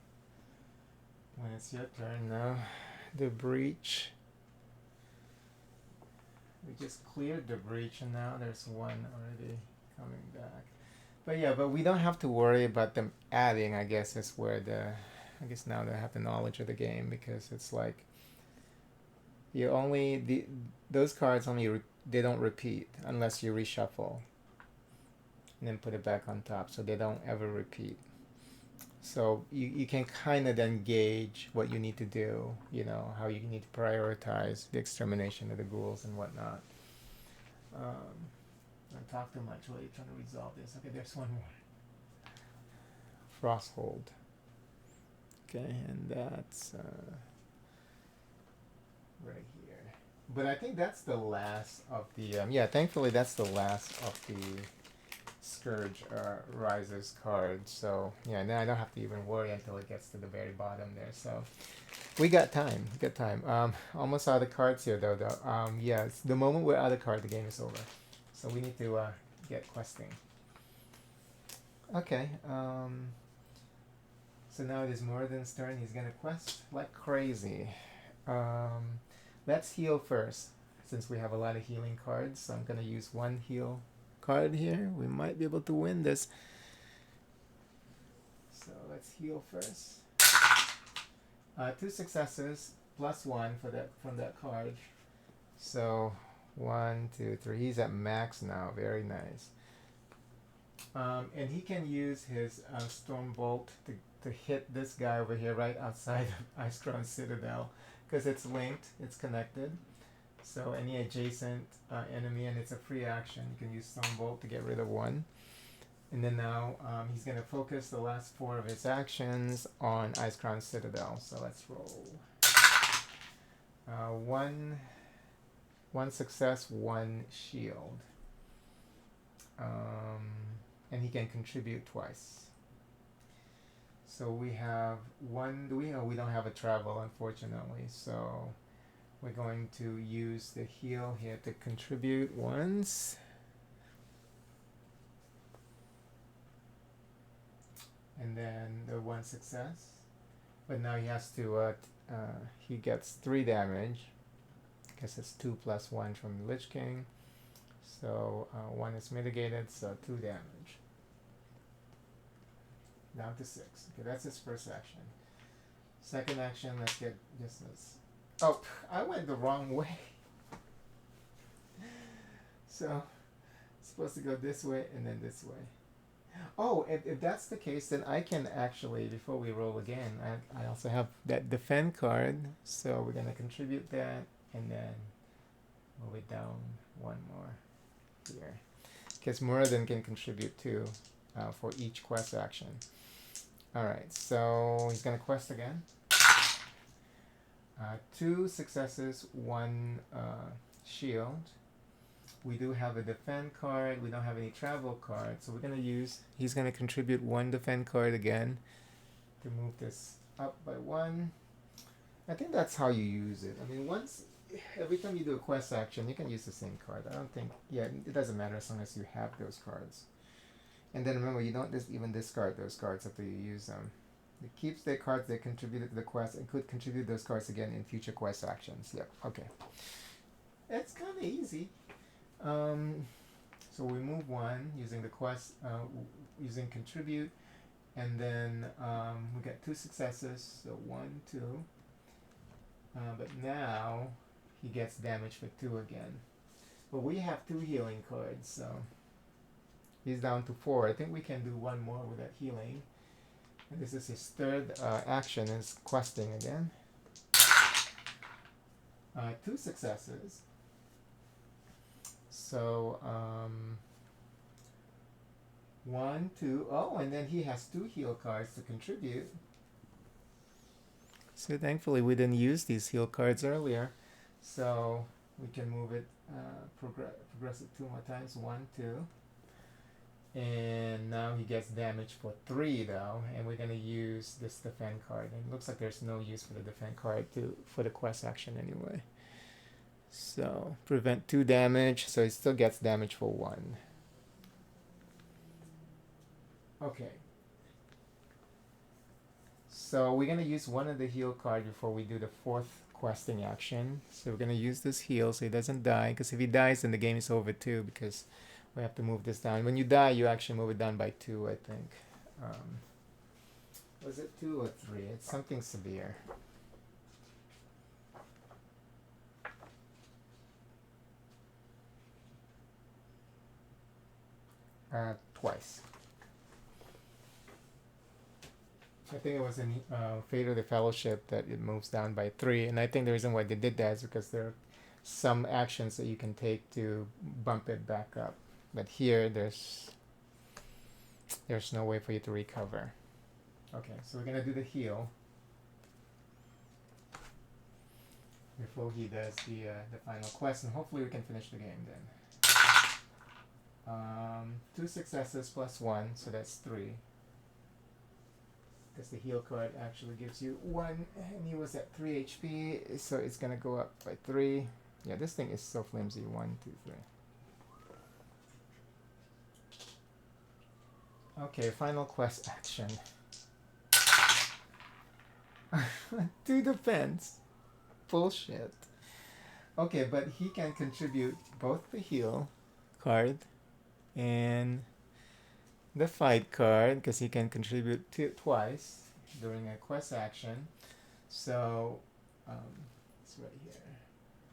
when it's your turn now. The breach. We just cleared the breach, and now there's 1 already coming back. But yeah, but we don't have to worry about them adding. I guess is where I guess now they have the knowledge of the game, because it's like those cards only they don't repeat unless you reshuffle and then put it back on top, so they don't ever repeat. So you can kind of then gauge what you need to do, how you need to prioritize the extermination of the ghouls and whatnot. Don't talk too much while you're trying to resolve this. Okay, there's one more. Frosthold. Okay, and that's right here. But I think that's the last of the yeah. Thankfully, that's the last of the Scourge Rises cards. So yeah, now I don't have to even worry until it gets to the very bottom there. So we got time. We got time. Almost out of cards here though. Yeah, it's the moment we're out of card, the game is over. So we need to get questing. Okay. So now it is Moradin's turn. He's gonna quest like crazy. Let's heal first, since we have a lot of healing cards. So I'm gonna use one heal card here. We might be able to win this. So let's heal first. 2 successes plus 1 for that from that card. So 1, 2, 3. He's at max now. Very nice. And he can use his Stormbolt to hit this guy over here right outside of Icecrown Citadel, because it's linked, it's connected. So any adjacent enemy, and it's a free action, you can use Stormbolt to get rid of one. And then now he's going to focus the last 4 of his actions on Icecrown Citadel. So let's roll. One success, 1 shield. And he can contribute twice. So we have one. We don't have a travel, unfortunately. So we're going to use the heal here to contribute once. And then the 1 success. But now he has to, he gets 3 damage. I guess it's 2 plus 1 from the Lich King. So 1 is mitigated, so 2 damage. Down to 6. Okay, that's his first action. Second action, let's get just this. Oh, I went the wrong way. So, it's supposed to go this way and then this way. Oh, if that's the case, then I can actually, before we roll again, I also have that defend card. So we're going to contribute that and then move it down 1 more here. Because Muradin can contribute 2 for each quest action. Alright, so he's going to quest again. 2 successes, 1 shield. We do have a defend card. We don't have any travel cards. So we're going to use, he's going to contribute 1 defend card again to move this up by 1. I think that's how you use it. I mean, every time you do a quest action, you can use the same card. I don't think, yeah, it doesn't matter as long as you have those cards. And then remember, you don't even discard those cards after you use them. It keeps the cards that contributed to the quest and could contribute those cards again in future quest actions. Yep, okay. It's kind of easy. So we move 1 using the quest, using contribute, and then we get 2 successes, so 1, 2. But now he gets damage for 2 again. But we have 2 healing cards, so he's down to 4. I think we can do 1 more with that healing. And this is his third action, is questing again. 2 successes. So 1, 2. Oh, and then he has 2 heal cards to contribute. So thankfully we didn't use these heal cards earlier. So we can move it, progress it 2 more times. 1, 2. And now he gets damage for 3 though, and we're gonna use this defend card. And it looks like there's no use for the defend card for the quest action anyway. So prevent 2 damage, so he still gets damage for 1. Okay. So we're gonna use one of the heal card before we do the 4th questing action. So we're gonna use this heal so he doesn't die, because if he dies then the game is over too, because we have to move this down. When you die, you actually move it down by 2, I think. Was it 2 or 3? It's something severe. Twice. I think it was in Fate of the Fellowship that it moves down by 3, and I think the reason why they did that is because there are some actions that you can take to bump it back up. But here, there's no way for you to recover. Okay, so we're gonna do the heal before he does the final quest, and hopefully we can finish the game then. 2 successes plus 1, so that's 3. Because the heal card actually gives you 1, and he was at 3 HP, so it's gonna go up by 3. Yeah, this thing is so flimsy. 1, 2, 3. Okay, final quest action. 2 defense. Bullshit. Okay, but he can contribute both the heal card and the fight card, because he can contribute twice during a quest action. So it's right here.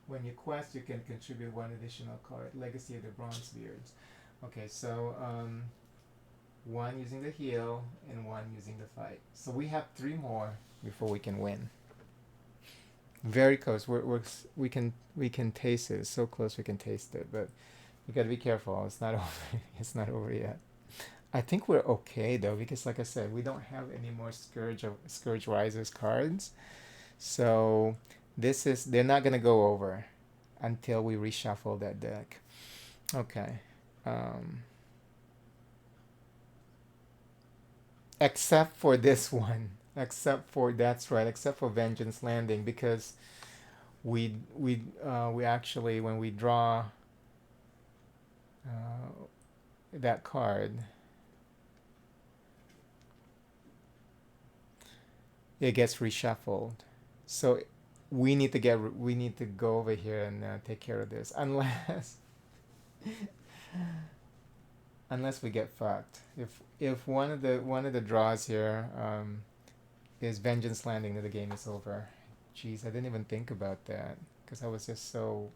When you quest, you can contribute 1 additional card. Legacy of the Bronzebeards. Okay, so 1 using the heal and 1 using the fight. So we have 3 more before we can win. Very close. We can taste it. It's so close we can taste it, but you gotta be careful. It's not over. It's not over yet. I think we're okay though, because like I said, we don't have any more Scourge Risers cards. So they're not gonna go over until we reshuffle that deck. Okay. Except for this one. Except for Vengeance Landing, because we actually, when we draw that card, it gets reshuffled. So we need to go over here and take care of this, unless we get fucked. If one of the draws here is Vengeance Landing, then the game is over. Jeez, I didn't even think about that, because I was just so...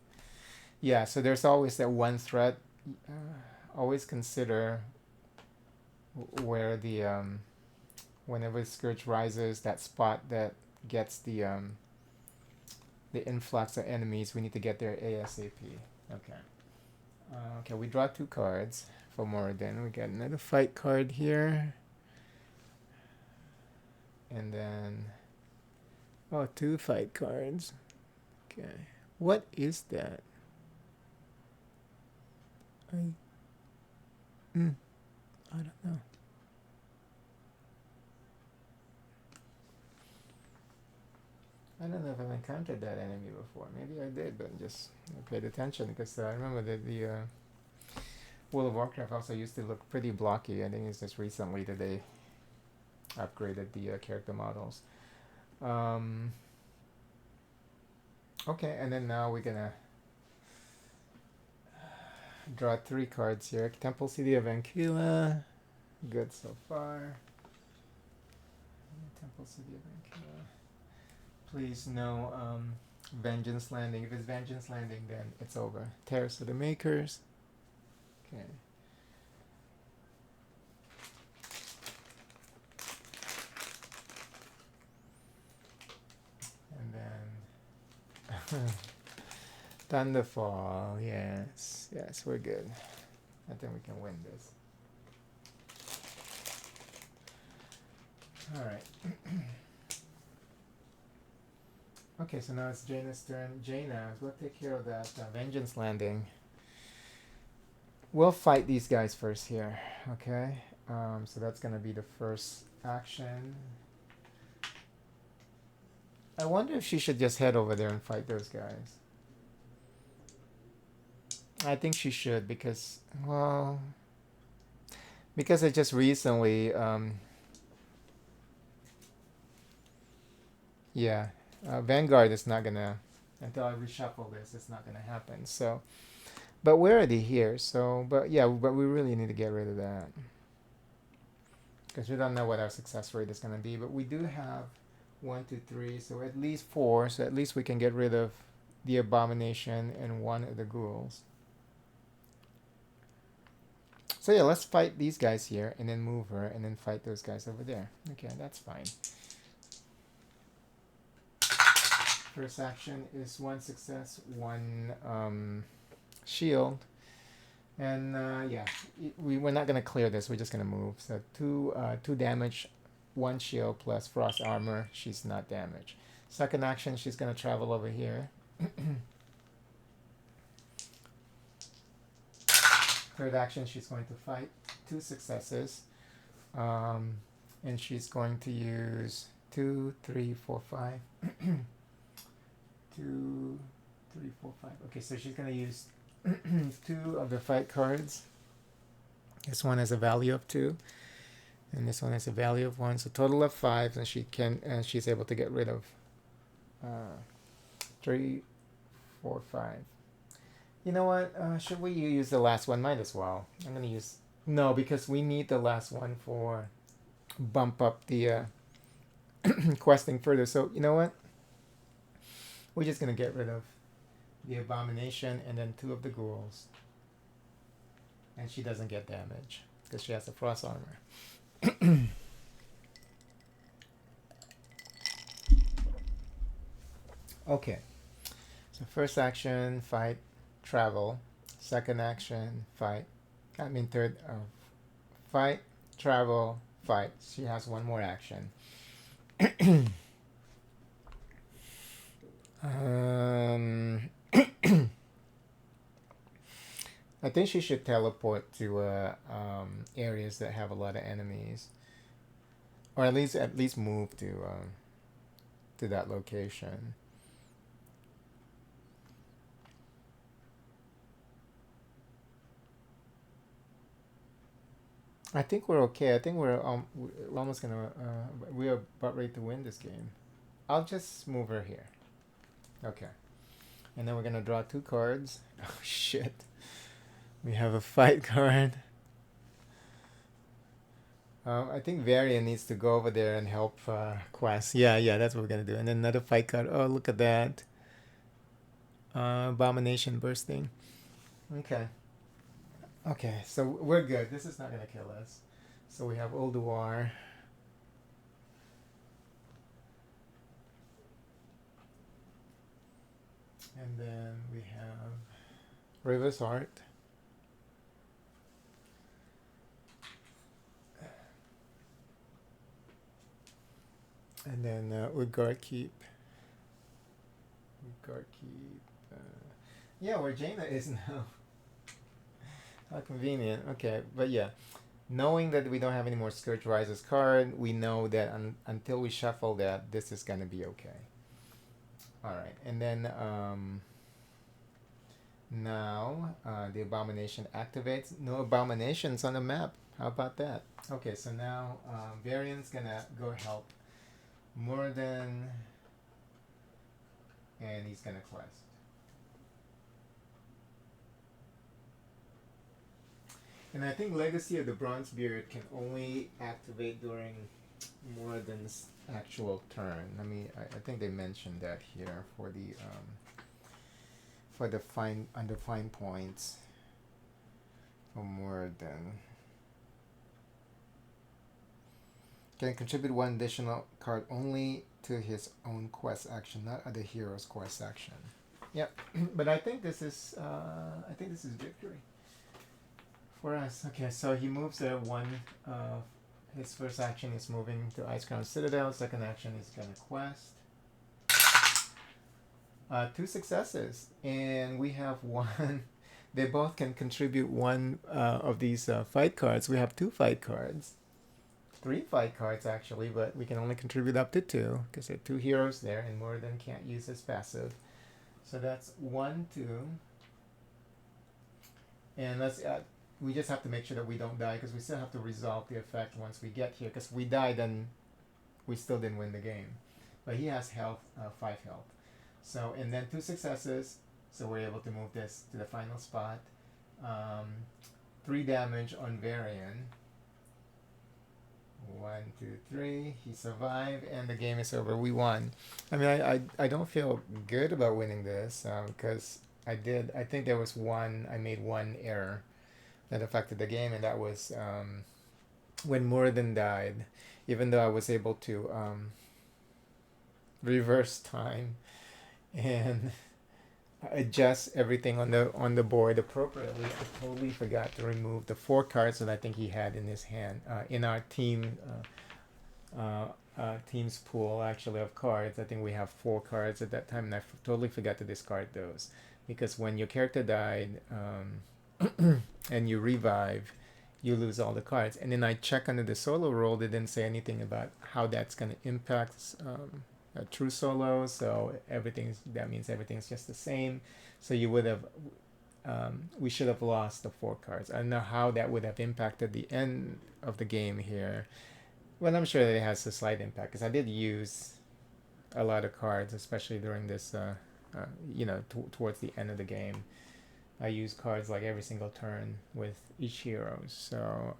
Yeah, so there's always that one threat. Always consider where the whenever Scourge rises, that spot that gets the influx of enemies, we need to get there ASAP. Okay. Okay, we draw 2 cards for Moradin. We got another fight card here. And then... Oh, 2 fight cards. Okay. What is that? I don't know. I don't know if I've encountered that enemy before. Maybe I did, but just paid attention, because I remember that the World of Warcraft also used to look pretty blocky. I think it's just recently that they upgraded the character models. Okay, and then now we're gonna draw 3 cards here. Temple City of Ankila. Good so far. Temple City of Ankila. Please no Vengeance Landing. If it's Vengeance Landing, then it's over. Terrace of the Makers. Okay. And then Thunderfall. Yes, we're good. I think we can win this. All right. Okay, so now it's Jaina's turn. Jaina, we'll take care of that Vengeance Landing. We'll fight these guys first here, okay? So that's gonna be the first action. I wonder if she should just head over there and fight those guys. I think she should, because I just recently, Vanguard is not gonna, until I reshuffle this, it's not gonna happen. So, but we're already here. So, but we really need to get rid of that, because we don't know what our success rate is gonna be. But we do have 1, 2, 3, so at least 4. So at least we can get rid of the Abomination and 1 of the ghouls. So yeah, let's fight these guys here, and then move her, and then fight those guys over there. Okay, that's fine. First action is 1 success, 1 shield. And yeah, we're not gonna clear this. We're just gonna move. So two damage, one shield plus frost armor. She's not damaged. Second action, she's gonna travel over here. Third action, she's going to fight. Two successes. Um, and she's going to use 2, 3, 4, 5. 2, 3, 4, 5. Okay, so she's gonna use two of the fight cards. This one has a value of 2, and this one has a value of 1. So total of 5, and she's able to get rid of 3, 4, 5. You know what? Should we use the last one? Might as well. I'm gonna use no, because we need the last one for bump up the questing further. So you know what? We're just gonna get rid of the abomination and then 2 of the ghouls, and she doesn't get damage because she has the frost armor. Okay, so first action, fight, travel. Second action, fight. Third, fight, travel, fight. She has one more action. I think she should teleport to areas that have a lot of enemies, or at least move to that location. I think we're okay. I think we're almost gonna we are about ready to win this game. I'll just move her here. Okay, and then we're gonna draw 2 cards. Oh shit! We have a fight card. I think Varian needs to go over there and help Quest. Yeah, that's what we're gonna do. And then another fight card. Oh, look at that! Abomination bursting. Okay. Okay, so we're good. This is not gonna kill us. So we have Ulduar. And then we have River's Heart. And then Utgard Keep. Utgard Keep. Yeah, where Jaina is now. How convenient. Okay, but yeah. Knowing that we don't have any more Scourge Rises card, we know that until we shuffle that, this is gonna be okay. Alright, and then now the Abomination activates. No Abominations on the map. How about that? Okay, so now Varian's gonna go help Moradin, and he's gonna quest. And I think Legacy of the Bronzebeard can only activate during Moradin's actual turn. I think they mentioned that here for the undefined points for Moradin. Can contribute 1 additional card only to his own quest action, not other hero's quest action. Yep, but I think this is victory for us. Okay, so he moves there. His first action is moving to Icecrown Citadel. Second action is gonna quest. 2 successes, and we have 1. They both can contribute 1 of these fight cards. We have 2 fight cards. 3 fight cards actually, but we can only contribute up to 2 because there are 2 heroes there, and Moradin can't use his passive. So that's 1, 2, and we just have to make sure that we don't die because we still have to resolve the effect once we get here. Because if we die, then we still didn't win the game. But he has health, 5 health. So and then 2 successes, so we're able to move this to the final spot. 3 damage on Varian. 1, 2, 3. He survived, and the game is over. We won. I don't feel good about winning this because I think there was I made 1 error that affected the game, and that was when Moradin died. Even though I was able to reverse time and adjust everything on the board appropriately. I totally forgot to remove the 4 cards that I think he had in his hand in our team's pool actually of cards. I think we have 4 cards at that time, and totally forgot to discard those because when your character died and you revive, you lose all the cards. And then I check under the solo roll; they didn't say anything about how that's going to impact a true solo. So that means everything's just the same. So you would have we should have lost the 4 cards. I don't know how that would have impacted the end of the game here. Well, I'm sure that it has a slight impact because I did use a lot of cards, especially during this, towards the end of the game. I use cards like every single turn with each hero. So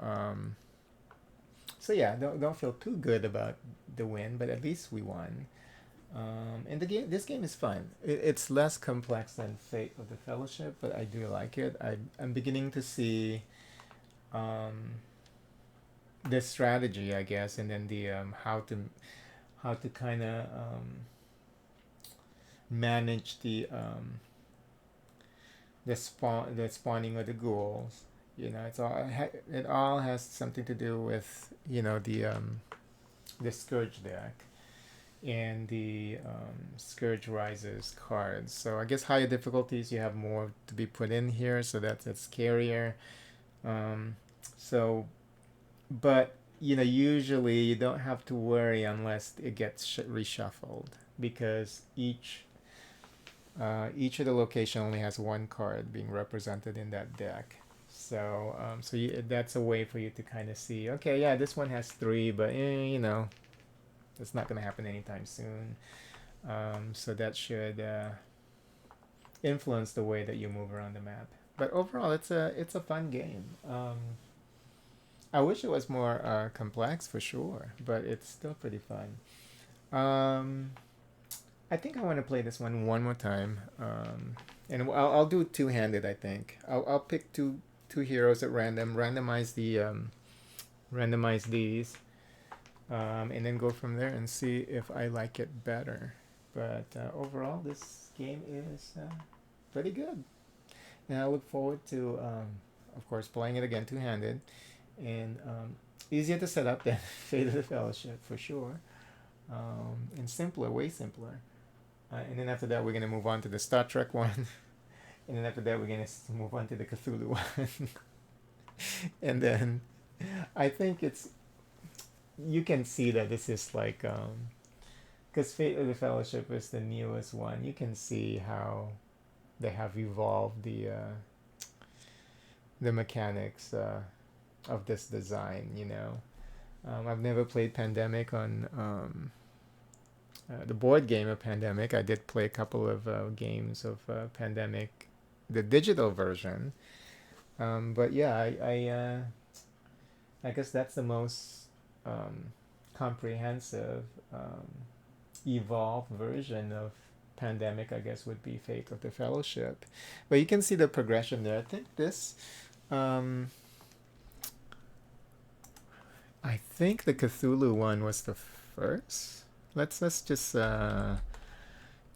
yeah, don't feel too good about the win, but at least we won. And this game is fun. It's less complex than Fate of the Fellowship, but I do like it. I'm beginning to see the strategy, I guess, and then the how to kind of manage the spawning of the ghouls. It all has something to do with the Scourge deck and the Scourge Rises cards. So I guess higher difficulties, you have more to be put in here, so that's scarier. So, but usually you don't have to worry unless it gets reshuffled because each of the location only has 1 card being represented in that deck. So that's a way for you to kind of see, okay, yeah, this one has 3, but it's not going to happen anytime soon. So that should influence the way that you move around the map. But overall, it's a fun game. I wish it was more complex for sure, but it's still pretty fun. I think I want to play this one more time, and I'll do two-handed. I think I'll pick two heroes at random, randomize these, and then go from there and see if I like it better. But overall, this game is pretty good, and I look forward to, of course, playing it again two-handed, and easier to set up than Fate of the Fellowship for sure, and simpler, way simpler. And then after that, we're gonna move on to the Star Trek one, and then after that, we're gonna move on to the Cthulhu one, and then I think you can see that this is like because Fate of the Fellowship is the newest one. You can see how they have evolved the mechanics of this design. I've never played Pandemic on the board game of Pandemic. I did play a couple of games of Pandemic, the digital version. But yeah, I guess that's the most comprehensive, evolved version of Pandemic, I guess, would be Fate of the Fellowship. But you can see the progression there. I think I think the Cthulhu one was the first. Let's just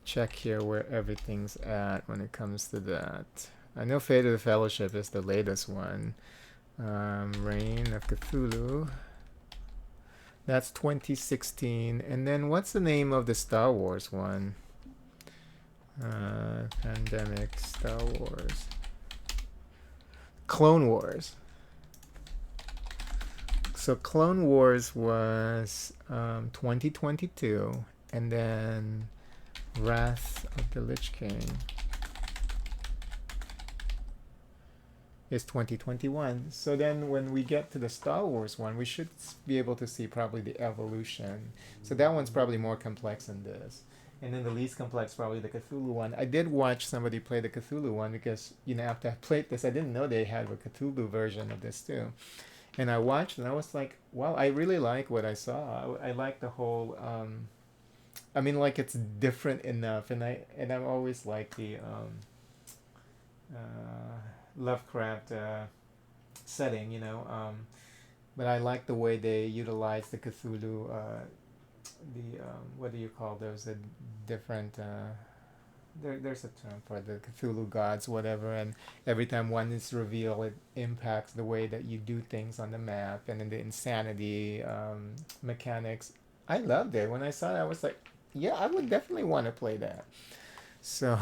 check here where everything's at when it comes to that. I know Fate of the Fellowship is the latest one. Reign of Cthulhu. That's 2016. And then what's the name of the Star Wars one? Pandemic, Star Wars. Clone Wars. So Clone Wars was 2022, and then Wrath of the Lich King is 2021. So then when we get to the Star Wars one, we should be able to see probably the evolution. So that one's probably more complex than this. And then the least complex, probably the Cthulhu one. I did watch somebody play the Cthulhu one because, after I played this, I didn't know they had a Cthulhu version of this too. And I watched and I was like, wow, I really like what I saw. I like the whole, it's different enough. And I've always liked the Lovecraft setting, but I like the way they utilize the Cthulhu, what do you call those? The different there's a term for the Cthulhu gods, whatever, and every time one is revealed, it impacts the way that you do things on the map, and then the insanity mechanics. I loved it. When I saw it, I was like, yeah, I would definitely want to play that. So,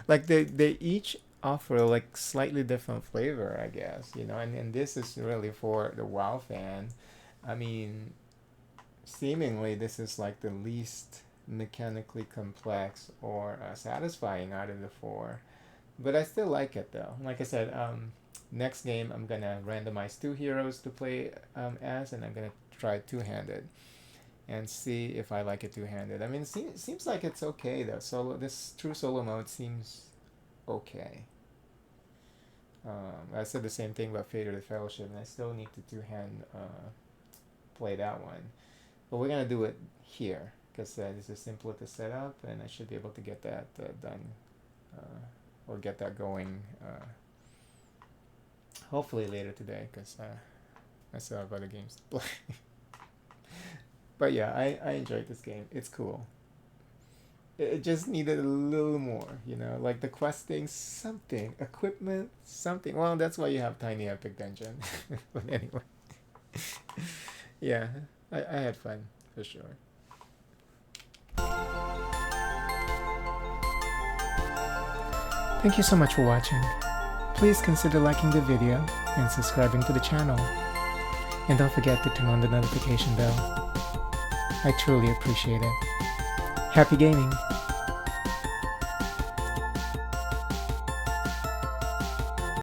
like they each offer like slightly different flavor, I guess, and this is really for the WoW fan. I mean, seemingly this is like the least mechanically complex or satisfying out of the four, but I still like it though. Like I said, next game I'm gonna randomize two heroes to play as, and I'm gonna try two-handed and see if I like it two-handed. I mean, seems like it's okay though. This true solo mode seems okay. I said the same thing about Fate of the Fellowship, and I still need to two-hand play that one. But we're gonna do it here because this is simpler to set up, and I should be able to get that done or get that going. Hopefully later today, because I still have other games to play. But yeah, I enjoyed this game. It's cool. It just needed a little more, like the questing, something, equipment, something. Well, that's why you have Tiny Epic Dungeon. But anyway, yeah, I had fun for sure. Thank you so much for watching. Please consider liking the video and subscribing to the channel. And don't forget to turn on the notification bell. I truly appreciate it. Happy gaming!